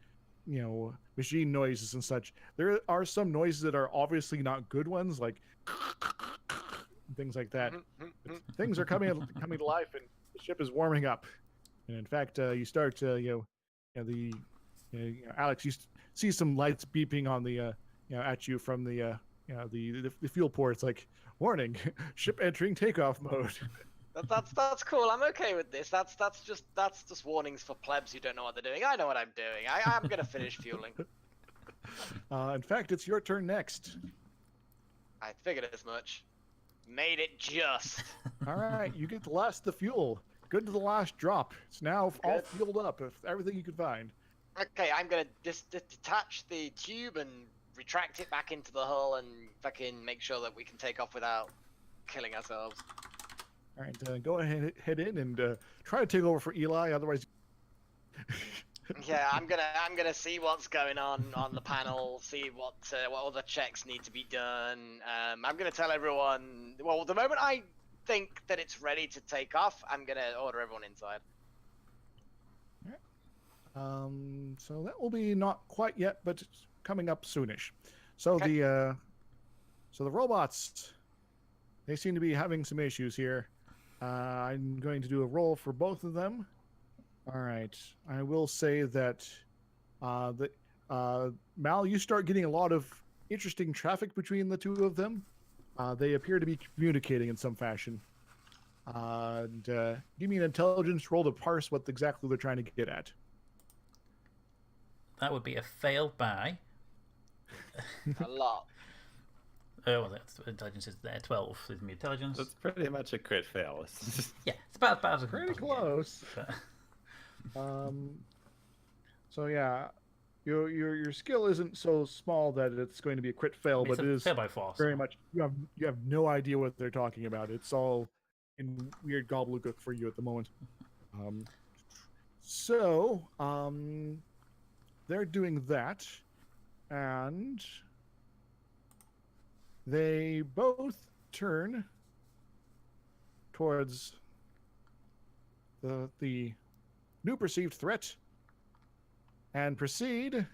machine noises and such. There are some noises that are obviously not good ones, like things like that. Things are coming to life, and the ship is warming up. And in fact, you start Alex, you see some lights beeping on the at you from the fuel port. It's like, warning, ship entering takeoff mode. That's cool. I'm okay with this. That's just warnings for plebs who don't know what they're doing. I know what I'm doing. I'm gonna finish fueling. In fact, it's your turn next. I figured as much. Made it just. All right, you get the last of the fuel. Good to the last drop. It's now all fueled up with everything you could find. Okay, I'm gonna detach the tube and retract it back into the hull and fucking make sure that we can take off without killing ourselves. All right, go ahead, head in and try to take over for Eli. Otherwise, yeah, I'm gonna see what's going on the panel, see what other checks need to be done. I'm gonna tell everyone. Well, the moment I think that it's ready to take off, I'm gonna order everyone inside. All right. So that will be not quite yet, but it's coming up soonish. So okay. The robots, they seem to be having some issues here. I'm going to do a roll for both of them. All right. I will say that Mal, you start getting a lot of interesting traffic between the two of them. They appear to be communicating in some fashion. Give me an intelligence roll to parse what exactly they're trying to get at. That would be a fail by a lot. Oh, that's intelligence is there. 12 is my intelligence. That's pretty much a crit fail. Yeah, it's about as pretty close. So yeah, your skill isn't so small that it's going to be a crit fail, but it is fail by force. Very much. You have no idea what they're talking about. It's all in weird gobbledygook for you at the moment. They're doing that, and they both turn towards the new perceived threat and proceed.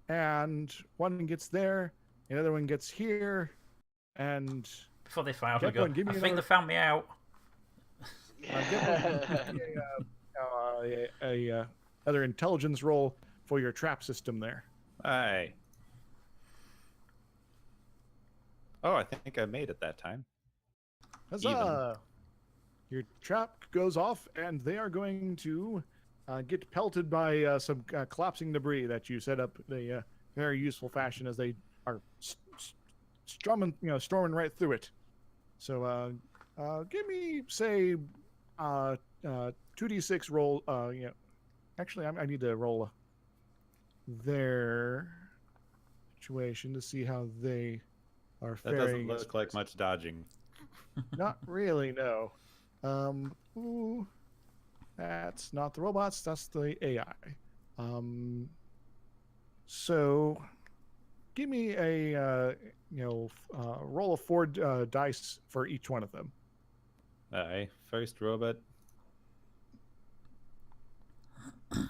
And one gets there, the other one gets here, and before they fire, I think they found me out. Another intelligence roll for your trap system there. Aye. Oh, I think I made it that time. Huzzah! Your trap goes off, and they are going to get pelted by some collapsing debris that you set up in a very useful fashion as they are storming right through it. So give me, say, 2d6 roll. Actually, I need to roll their situation to see how they are That faring. doesn't look like much dodging. Not really, no. Ooh, that's not the robots. That's the AI. So, give me a roll of 4 dice for each one of them. Alright, first robot.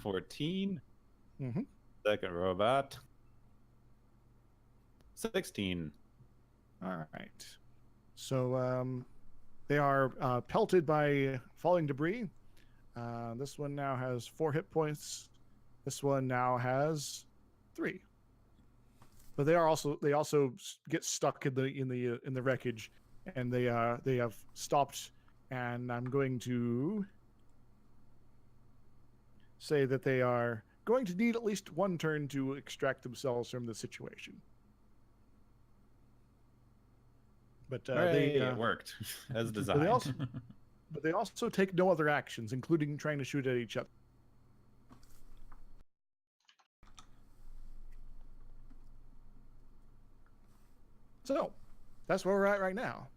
14. Mm-hmm. Second robot. 16. All right. So they are pelted by falling debris. This one now has 4 hit points. This one now has 3. But they also get stuck in the wreckage, and they have stopped. And I'm going to say that they are going to need at least 1 turn to extract themselves from the situation. But it worked as designed. But they also take no other actions, including trying to shoot at each other. So, that's where we're at right now.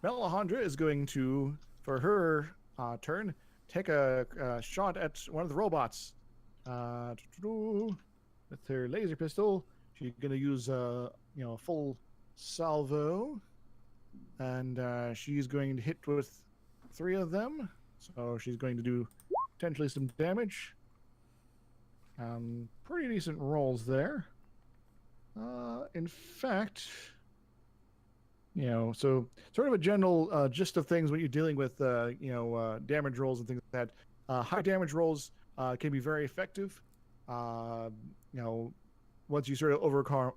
Melisandre is going to, for her turn, take a shot at one of the robots. With her laser pistol, she's going to use full salvo, and she's going to hit with 3 of them. So she's going to do potentially some damage. Pretty decent rolls there. In fact, so sort of a general gist of things when you're dealing with damage rolls and things like that. High damage rolls can be very effective. Once you sort of overcome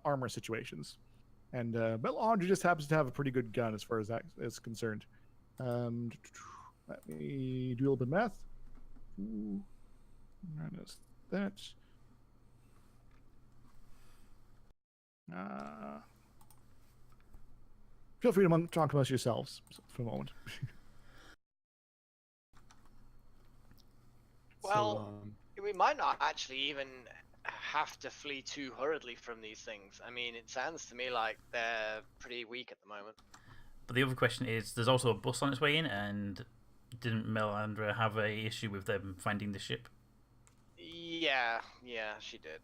armor situations. And Melisandre just happens to have a pretty good gun as far as that is concerned. Let me do a little bit of math. Minus that. Feel free to talk amongst yourselves for a moment. Well, we might not actually even have to flee too hurriedly from these things. I mean, it sounds to me like they're pretty weak at the moment. But the other question is, there's also a bus on its way in, and didn't Melisandre have a issue with them finding the ship? Yeah, she did.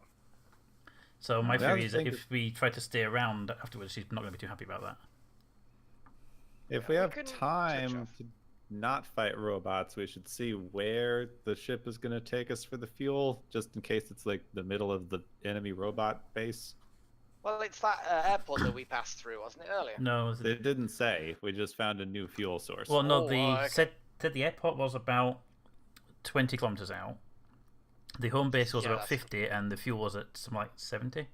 So my theory is that if we try to stay around afterwards, she's not going to be too happy about that. If we have time to not fight robots, we should see where the ship is going to take us for the fuel, just in case it's like the middle of the enemy robot base. Well, it's that airport that we passed through, wasn't it, earlier? No, they didn't say. We just found a new fuel source. Well, no, said the airport was about 20 kilometers out. The home base was about 50, and the fuel was at something like 70.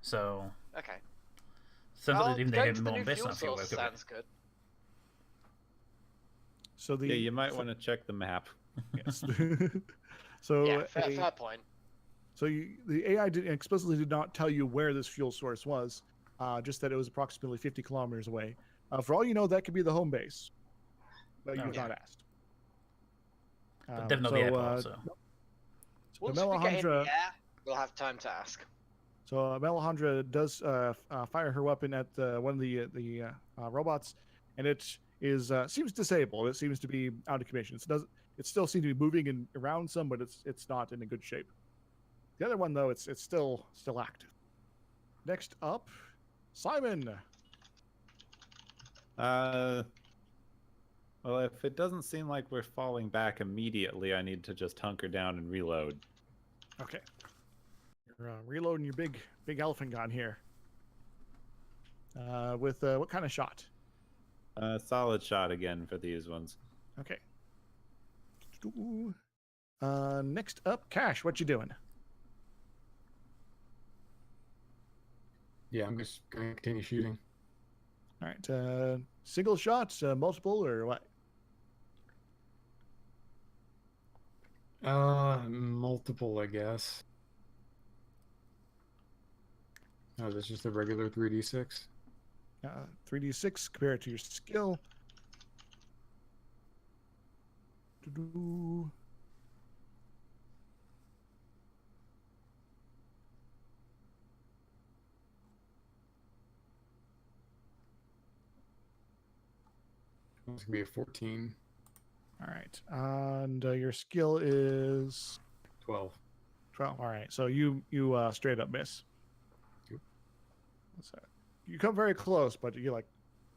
So okay. Sounds like even they have more new base fuel on fuel. source sounds good. So yeah, you might want to check the map. Yes. So yeah, fair point. So the AI explicitly did not tell you where this fuel source was, just that it was approximately 50 kilometers away. For all you know, that could be the home base, but you've not asked. But definitely airport. So once we get in the air, we'll have time to ask. So Melisandre does fire her weapon at one of the robots, and it is seems disabled. It seems to be out of commission. It still seems to be moving around some, but it's not in a good shape. The other one, though, it's still active. Next up, Simon. Well, if it doesn't seem like we're falling back immediately, I need to just hunker down and reload. Okay. You're reloading your big elephant gun here. With what kind of shot? Solid shot again for these ones. Okay. Next up, Cash. What you doing? Yeah, I'm just going to continue shooting. All right. Single shots, multiple, or what? Multiple, I guess. Oh, that's just a regular 3d6. 3d6 compared to your skill. Doo-doo. It's gonna be a 14. All right, and your skill is 12. 12. All right, so you straight up miss. Yep. What's that? You come very close, but you like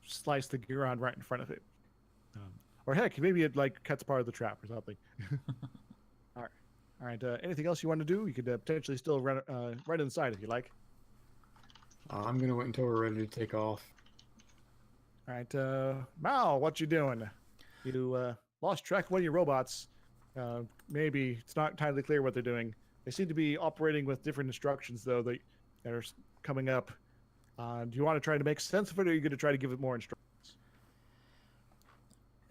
slice the Guron right in front of it. Or heck, maybe it like cuts part of the trap or something. All right. Anything else you want to do? You could potentially still run right inside if you like. I'm gonna wait until we're ready to take off. All right, Mal, what you doing? You lost track of one of your robots. Maybe it's not entirely clear what they're doing. They seem to be operating with different instructions, though, that are coming up. Do you want to try to make sense of it, or are you going to try to give it more instructions?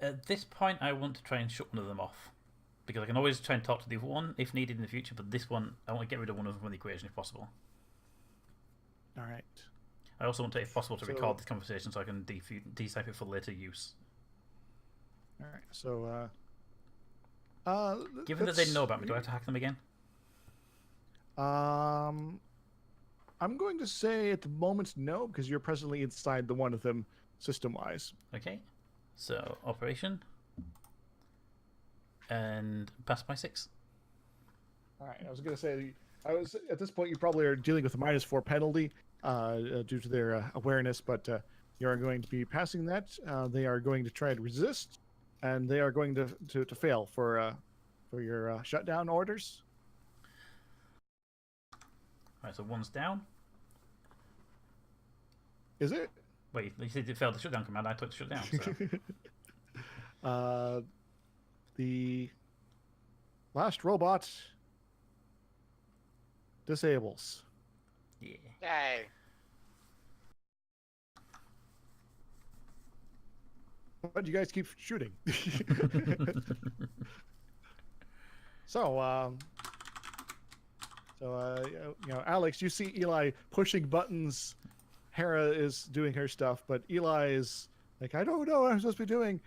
At this point, I want to try and shut one of them off. Because I can always try and talk to the other one if needed in the future, but this one, I want to get rid of one of them from the equation if possible. All right. I also want to, if possible, to So- record this conversation so I can decipher it for later use. All right. So, Given that they know about me, do I have to hack them again? I'm going to say at the moment no, because you're presently inside the one of them system-wise. Okay. So, operation. And pass by 6. All right. I was going to say, at this point, you probably are dealing with a -4 penalty due to their awareness, but you are going to be passing that. They are going to try to resist, and they are going to fail for your shutdown orders. Alright, so 1's down. Is it? Wait, you said it failed the shutdown command. I took the shutdown. So. The last robot disables. Yeah. Hey. Why do you guys keep shooting? So, Alex, you see Eli pushing buttons. Hera is doing her stuff, but Eli is like, I don't know what I'm supposed to be doing.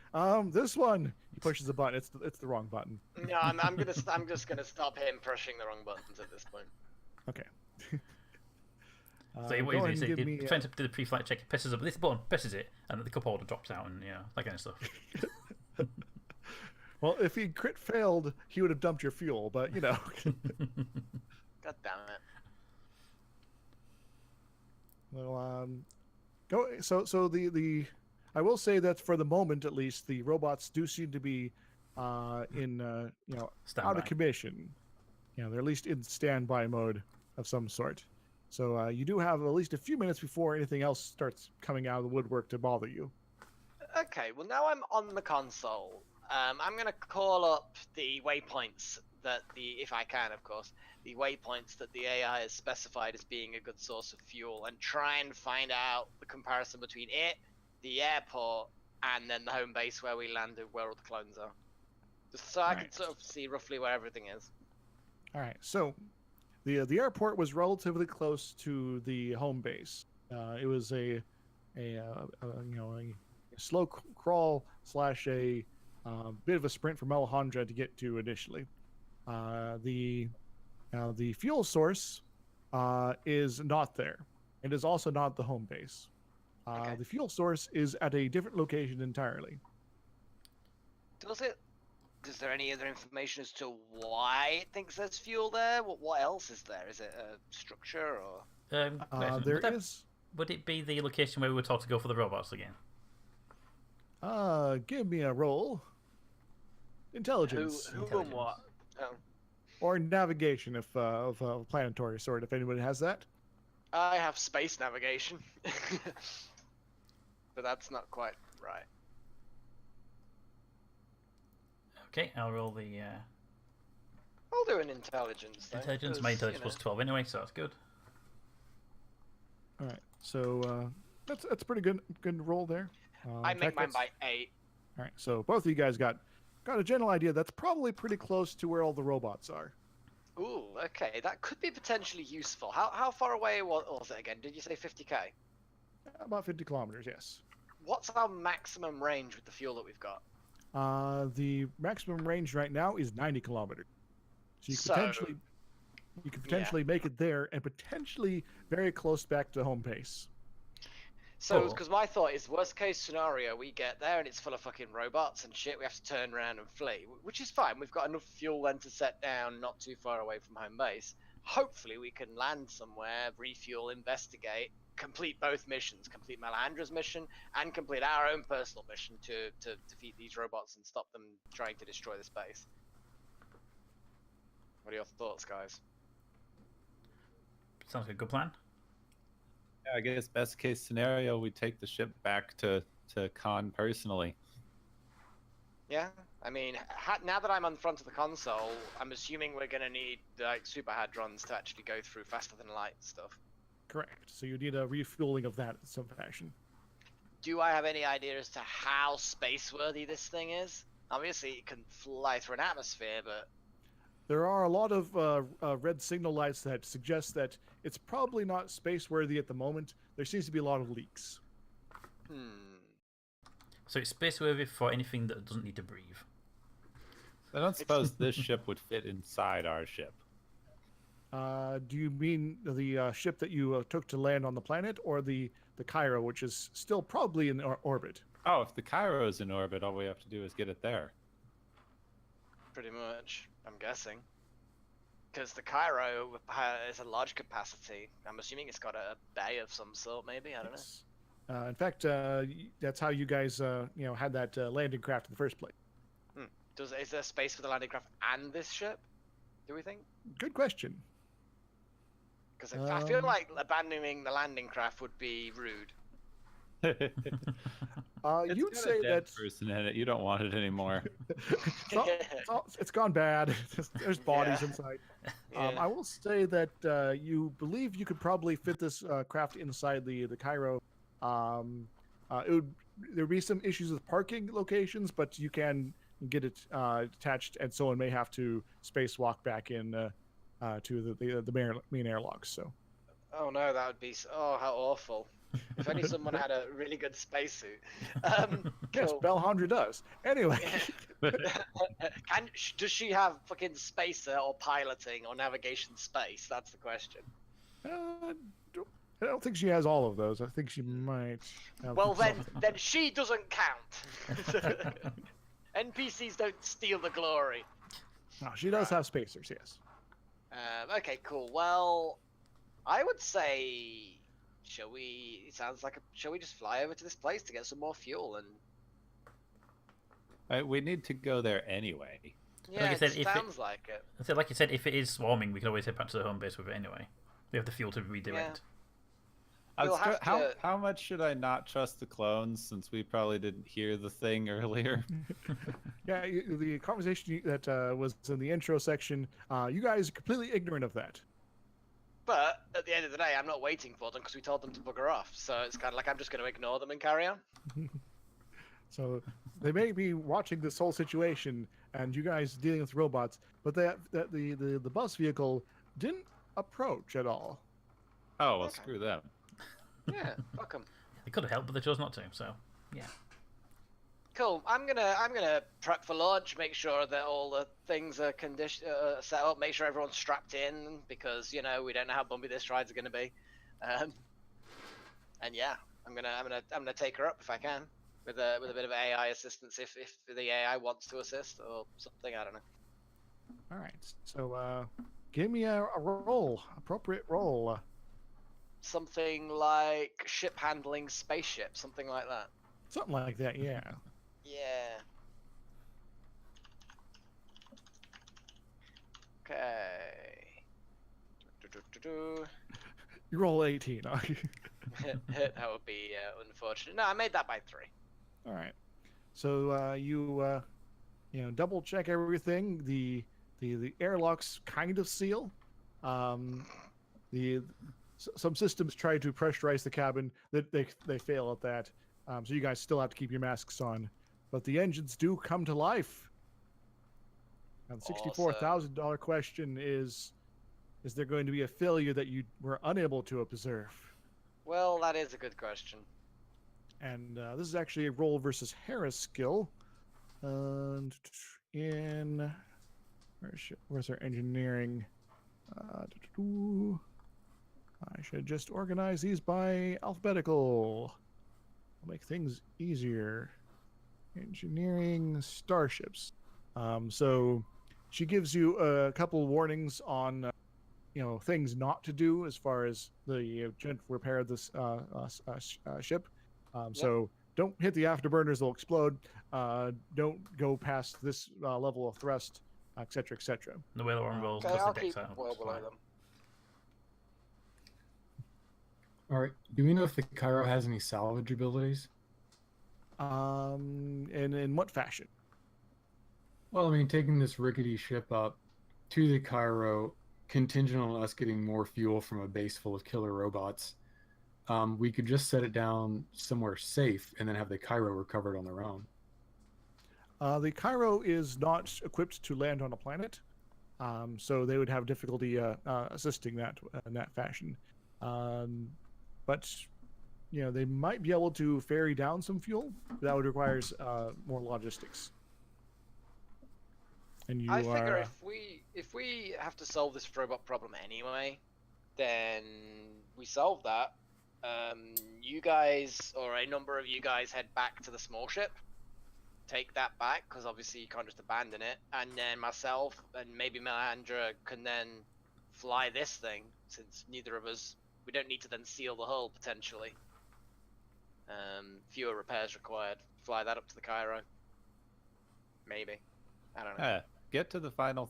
This one. He pushes the button. It's the wrong button. No, I'm just gonna stop him pushing the wrong buttons at this point. Okay. So what go you ahead do and is give he me, trying to do the pre-flight check, presses up this button, presses it, and the cup holder drops out, and that kind of stuff. Well, if he crit failed, he would have dumped your fuel, but God damn it. Well, go. So the I will say that for the moment, at least, the robots do seem to be in out Standby. of commission. They're at least in standby mode of some sort. So you do have at least a few minutes before anything else starts coming out of the woodwork to bother you. Okay, well now I'm on the console. I'm gonna call up the waypoints that if I can, of course, the waypoints that the AI has specified as being a good source of fuel, and try and find out the comparison between it, the airport, and then the home base where we landed, where all the clones are. Just so I can sort of see roughly where everything is. All right. So the airport was relatively close to the home base. It was a slow crawl / a bit of a sprint from Alejandra to get to initially. The fuel source is not there. It is also not the home base. Okay. The fuel source is at a different location entirely. Is there any other information as to why it thinks there's fuel there? What else is there? Is it a structure or? Question. Would it be the location where we were told to go for the robots again? Give me a roll. Intelligence. Who and what? Oh. Or navigation of a planetary sort, if anyone has that. I have space navigation. But that's not quite right. Okay, I'll roll the I'll do an intelligence thing. intelligence. My intelligence was 12 anyway, so that's good. All right, so that's pretty good roll there. I In make fact, mine that's- by 8. All right, so both of you guys got got a general idea. That's probably pretty close to where all the robots are. Ooh, okay, that could be potentially useful. How far away was it again? Did you say 50k? About 50 kilometers, yes. What's our maximum range with the fuel that we've got? The maximum range right now is 90 kilometers. So you could potentially make it there and potentially very close back to home base. So, because my thought is, worst case scenario, we get there and it's full of fucking robots and shit. We have to turn around and flee, which is fine. We've got enough fuel then to set down not too far away from home base. Hopefully, we can land somewhere, refuel, investigate, complete both missions, complete Melandra's mission and complete our own personal mission to defeat these robots and stop them trying to destroy the space. What are your thoughts, guys? Sounds like a good plan. Yeah, I guess best case scenario, we take the ship back to Khan personally. Yeah, I mean, now that I'm on front of the console, I'm assuming we're gonna need like super hadrons to actually go through faster than light stuff. Correct. So you need a refueling of that in some fashion. Do I have any idea as to how space-worthy this thing is? Obviously, it can fly through an atmosphere, but There are a lot of red signal lights that suggest that it's probably not space-worthy at the moment. There seems to be a lot of leaks. So it's space worthy for anything that doesn't need to breathe. I don't suppose this ship would fit inside our ship. Do you mean the ship that you took to land on the planet, or the Cairo, which is still probably in orbit? Oh, if the Cairo is in orbit, all we have to do is get it there. pretty much, I'm guessing. Because the Cairo is a large capacity. I'm assuming it's got a bay of some sort, maybe? I don't know. In fact, that's how you guys, had that landing craft in the first place. Is there space for the landing craft and this ship? Do we think? Good question. Because I feel like abandoning the landing craft would be rude. You'd say that person in it. You don't want it anymore. it's gone bad. There's bodies Yeah. inside. Yeah. I will say that you believe you could probably fit this craft inside the Cairo. There'd be some issues with parking locations, but you can get it attached, and someone may have to spacewalk back in to the main airlocks. So. Oh no, that would be how awful. If only someone had a really good spacesuit. Yes, Cool. Belhandra does. Anyway. Does she have fucking spacer or piloting or navigation space? That's the question. I don't think she has all of those. I think she might. Have Well, some. then she doesn't count. NPCs don't steal the glory. No, she does have spacers. Yes. Okay, cool. Well, I would say, shall we just fly over to this place to get some more fuel and? We need to go there anyway. Yeah, Like I said, it if sounds like it. So like you said, if it is swarming, we can always head back to the home base with it anyway. We have the fuel to redirect. We'll have to- How much should I not trust the clones, since we probably didn't hear the thing earlier? Yeah, the conversation that was in the intro section, you guys are completely ignorant of that. But at the end of the day, I'm not waiting for them because we told them to bugger off. So it's kind of like I'm just going to ignore them and carry on. So they may be watching this whole situation, and you guys dealing with robots, but the bus vehicle didn't approach at all. Oh, well, Okay. screw them. Yeah, fuck 'em. They could have helped, but they chose not to. So yeah. Cool. I'm gonna prep for launch. Make sure that all the things are set up. Make sure everyone's strapped in because we don't know how bumpy this ride's gonna be. And yeah, I'm gonna take her up if I can with a bit of AI assistance if the AI wants to assist or something. I don't know. All right. So give me a roll, appropriate roll. Something like ship handling spaceship, something like that. Something like that. Yeah. Yeah. Okay. You roll 18. That would be unfortunate. No, I made that by 3. All right. So you double check everything. The airlocks kind of seal. Some systems try to pressurize the cabin. They fail at that. So you guys still have to keep your masks on. But the engines do come to life. Now, the $64,000 question is there going to be a failure that you were unable to observe? Well, that is a good question. And this is actually a roll versus Harris skill. Where's our engineering? I should just organize these by alphabetical. I'll make things easier. Engineering starships. So she gives you a couple warnings on, things not to do as far as the repair of this ship. So don't hit the afterburners; they'll explode. Don't go past this level of thrust, etc., etc. The whale one rolls Okay, because I'll the keep decks out. well below them. All right. Do we know if the Cairo has any salvage abilities? And in what fashion? Well, I mean, taking this rickety ship up to the Cairo, contingent on us getting more fuel from a base full of killer robots, we could just set it down somewhere safe and then have the Cairo recovered on their own. The Cairo is not equipped to land on a planet, so they would have difficulty assisting that in that fashion. But they might be able to ferry down some fuel. That would require more logistics. And I figure if we have to solve this robot problem anyway, then we solve that. You guys, or a number of you guys, head back to the small ship. Take that back, because obviously you can't just abandon it. And then myself and maybe Miranda can then fly this thing, since neither of us, we don't need to then seal the hull potentially. Fewer repairs required. Fly that up to the Cairo. Maybe. I don't know. Yeah, get to the final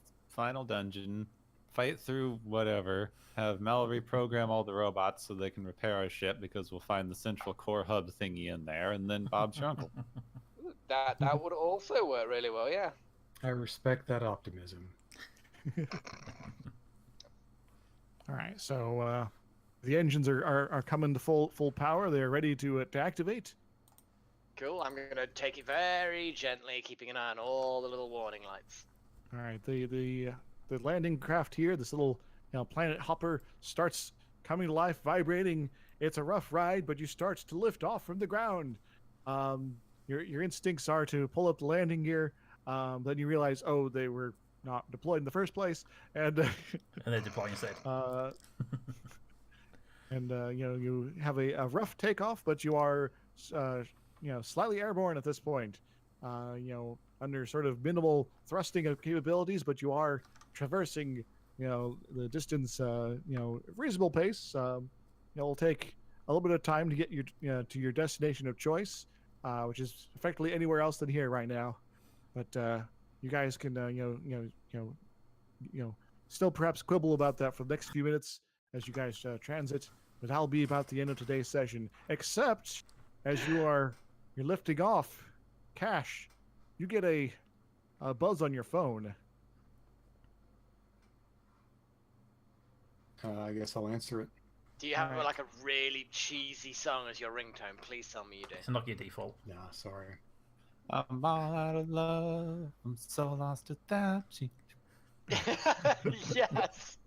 dungeon, fight through whatever, have Mel reprogram all the robots so they can repair our ship because we'll find the central core hub thingy in there, and then Bob's your uncle. That would also work really well, yeah. I respect that optimism. All right, so the engines are coming to full power. They're ready to activate. Cool. I'm gonna take it very gently, keeping an eye on all the little warning lights. All right, the landing craft here, this little planet hopper, starts coming to life, vibrating. It's a rough ride, but you start to lift off from the ground. Your instincts are to pull up the landing gear. Then you realize, oh, they were not deployed in the first place, and And they're deploying instead. You have a rough takeoff, but you are slightly airborne at this point. Under sort of minimal thrusting of capabilities, but you are traversing the distance reasonable pace. It'll take a little bit of time to get you to your destination of choice, which is effectively anywhere else than here right now. But you guys can still perhaps quibble about that for the next few minutes as you guys transit. But that'll be about the end of today's session. Except as you're lifting off, Cash, you get a buzz on your phone. I guess I'll answer it. Do you have Alright. like a really cheesy song as your ringtone? Please tell me you do. It's not your default. Nah, sorry. I'm all out of love. I'm so lost without you. Yes.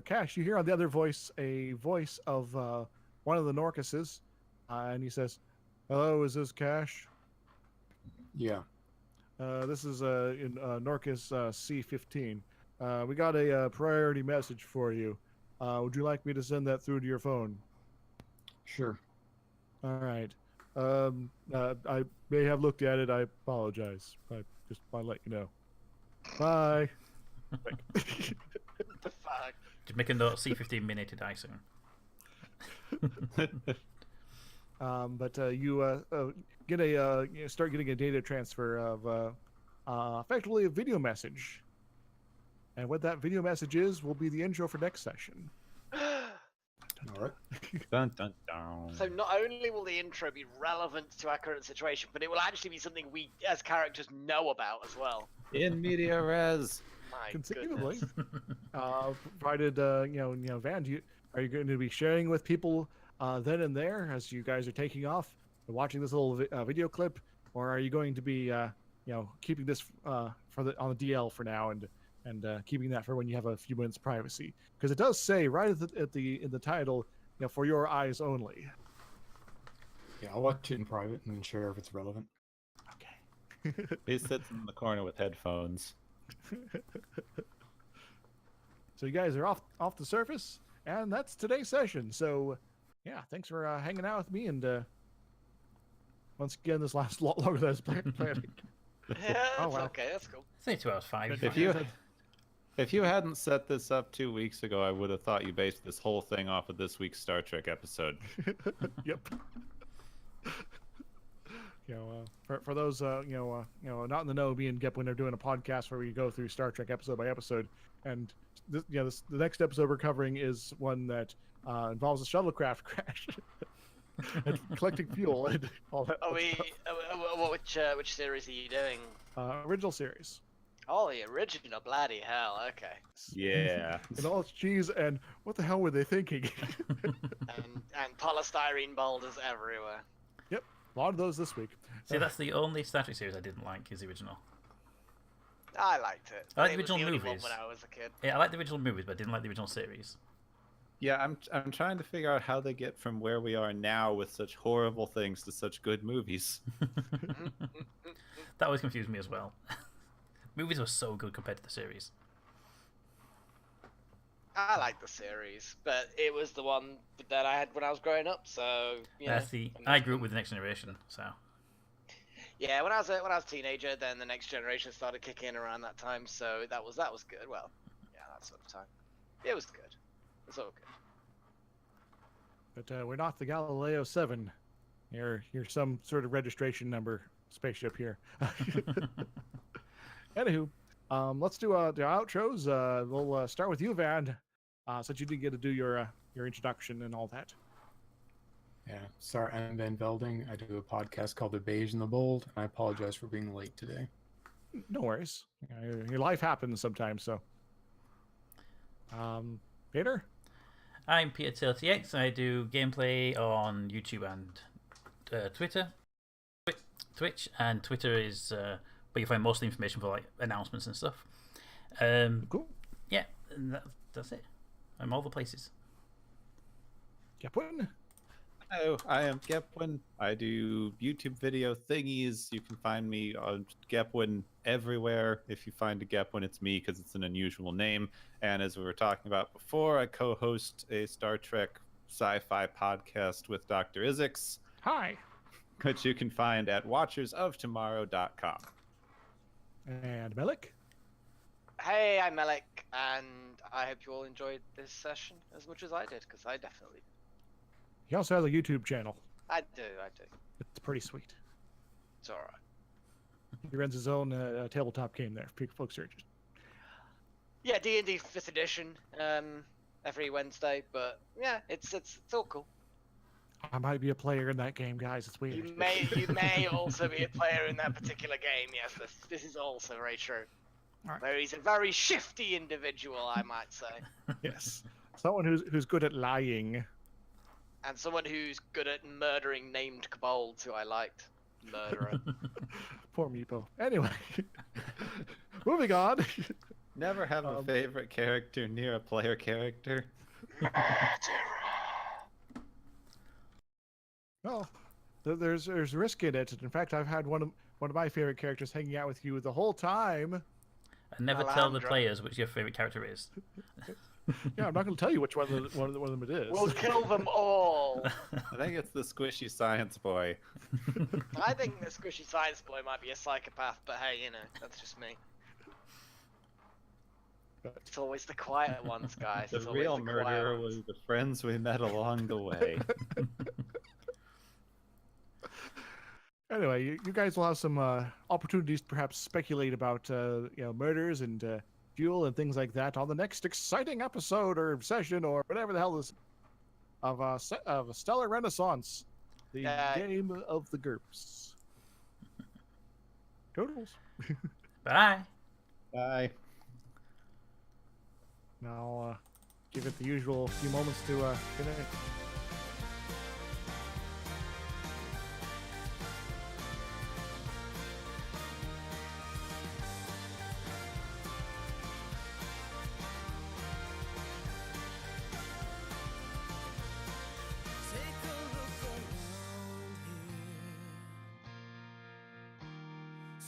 Cash, you hear on the other voice a voice of one of the Norcuses, and he says, "Hello, is this Cash? Yeah. This is in Norcus C-15. We got a priority message for you. Would you like me to send that through to your phone?" Sure. All right. I may have looked at it. I apologize. I just want to let you know. Bye. The fuck? Just make a note, C-15 mini to die soon. You get start getting a data transfer of effectively a video message, and what that video message is will be the intro for next session. All right. Dun, dun, dun. So not only will the intro be relevant to our current situation, but it will actually be something we as characters know about as well. In media res. My Conceivably, goodness. provided Van, are you going to be sharing with people then and there as you guys are taking off and watching this little video clip, or are you going to be keeping this on the DL for now and keeping that for when you have a few minutes privacy? Because it does say right in the title, for your eyes only. Yeah, I'll watch it in private and then share if it's relevant. Okay. He sits in the corner with headphones. So you guys are off the surface, and that's today's session. So, yeah, thanks for hanging out with me. And once again, this lasts a lot longer than I was planning. Yeah, Oh, it's wow. okay. That's cool. Say 2 hours 5. If you hadn't set this up 2 weeks ago, I would have thought you based this whole thing off of this week's Star Trek episode. Yep. For those not in the know, me and Gepwin are doing a podcast where we go through Star Trek episode by episode, and the next episode we're covering is one that involves a shuttlecraft crash and collecting fuel and all that. Which series are you doing? Original series. Oh, the original, bloody hell. Okay. Yeah. And all its cheese, and what the hell were they thinking? and polystyrene boulders everywhere. Yep, a lot of those this week. See, that's the only Star Trek series I didn't like, is the original. I liked it. I like the It was original only one movies. when I was a kid. Yeah, I like the original movies, but I didn't like the original series. Yeah, I'm trying to figure out how they get from where we are now with such horrible things to such good movies. That always confused me as well. Movies were so good compared to the series. I liked the series, but it was the one that I had when I was growing up. So I grew up with the Next Generation, so yeah, when I was a teenager, then the Next Generation started kicking in around that time. So that was good. Well, yeah, that sort of time. It was good. It was all good. But we're not the Galileo 7. You're some sort of registration number spaceship here. Anywho, let's do the outros. We'll start with you, Van, since you didn't get to do your introduction and all that. Yeah, sorry, I'm Van Velding. I do a podcast called The Beige and the Bold, and I apologize for being late today. No worries. Your life happens sometimes, so. Peter? I'm PeterTaylorTX. I do gameplay on YouTube and Twitter, Twitch, and Twitter is where you find most of the information for like announcements and stuff. Cool. Yeah, and that's it. I'm all the places. Gepwin? Hello, I am Gepwin. I do YouTube video thingies. You can find me on Gepwin everywhere. If you find a Gepwin, it's me because it's an unusual name. And as we were talking about before, I co-host a Star Trek sci-fi podcast with Dr. Isix, Hi. which you can find at watchersoftomorrow.com. And Melik? Hey, I'm Melik, and I hope you all enjoyed this session as much as I did, because I definitely did. He also has a YouTube channel. I do. It's pretty sweet. It's alright. He runs his own tabletop game there for folks searchers. Yeah, D&D 5th edition, every Wednesday, but yeah, it's all cool. I might be a player in that game, guys. It's weird. You may also be a player in that particular game. Yes, this is also very true. Alright. Though he's a very shifty individual, I might say, Yes. Someone who's good at lying. and someone who's good at murdering named kobolds who I liked. Murderer. Poor Meepo. Anyway, moving on. Never have a favorite character near a player character. Well, there's risk in it. In fact, I've had one of my favorite characters hanging out with you the whole time. And never tell the Alandra. players which your favorite character is. Yeah, I'm not going to tell you which one of them it is. We'll kill them all. I think it's the squishy science boy. I think the squishy science boy might be a psychopath, but hey, that's just me. It's always the quiet ones, guys. The It's always real the quiet murderer ones. was the friends we met along the way. Anyway, you guys will have some opportunities to perhaps speculate about murders and fuel and things like that on the next exciting episode or session or whatever the hell this of Stellar Renaissance, the game of the GURPS. Totals. Bye. Bye. Now I'll give it the usual few moments to connect.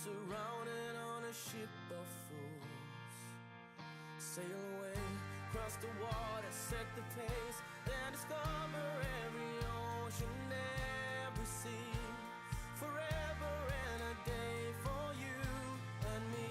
surrounded on a ship of fools. Sail away, cross the water, set the pace, then discover every ocean, every sea, forever and a day for you and me.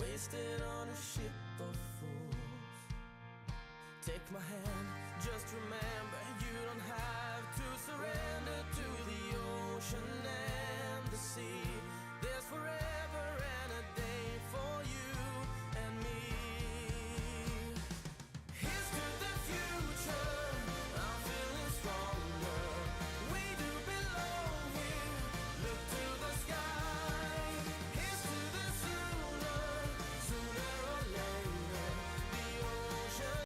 Wasted on a ship of fools. Take my hand, just remember you don't have to surrender to the ocean and the sea. There's forever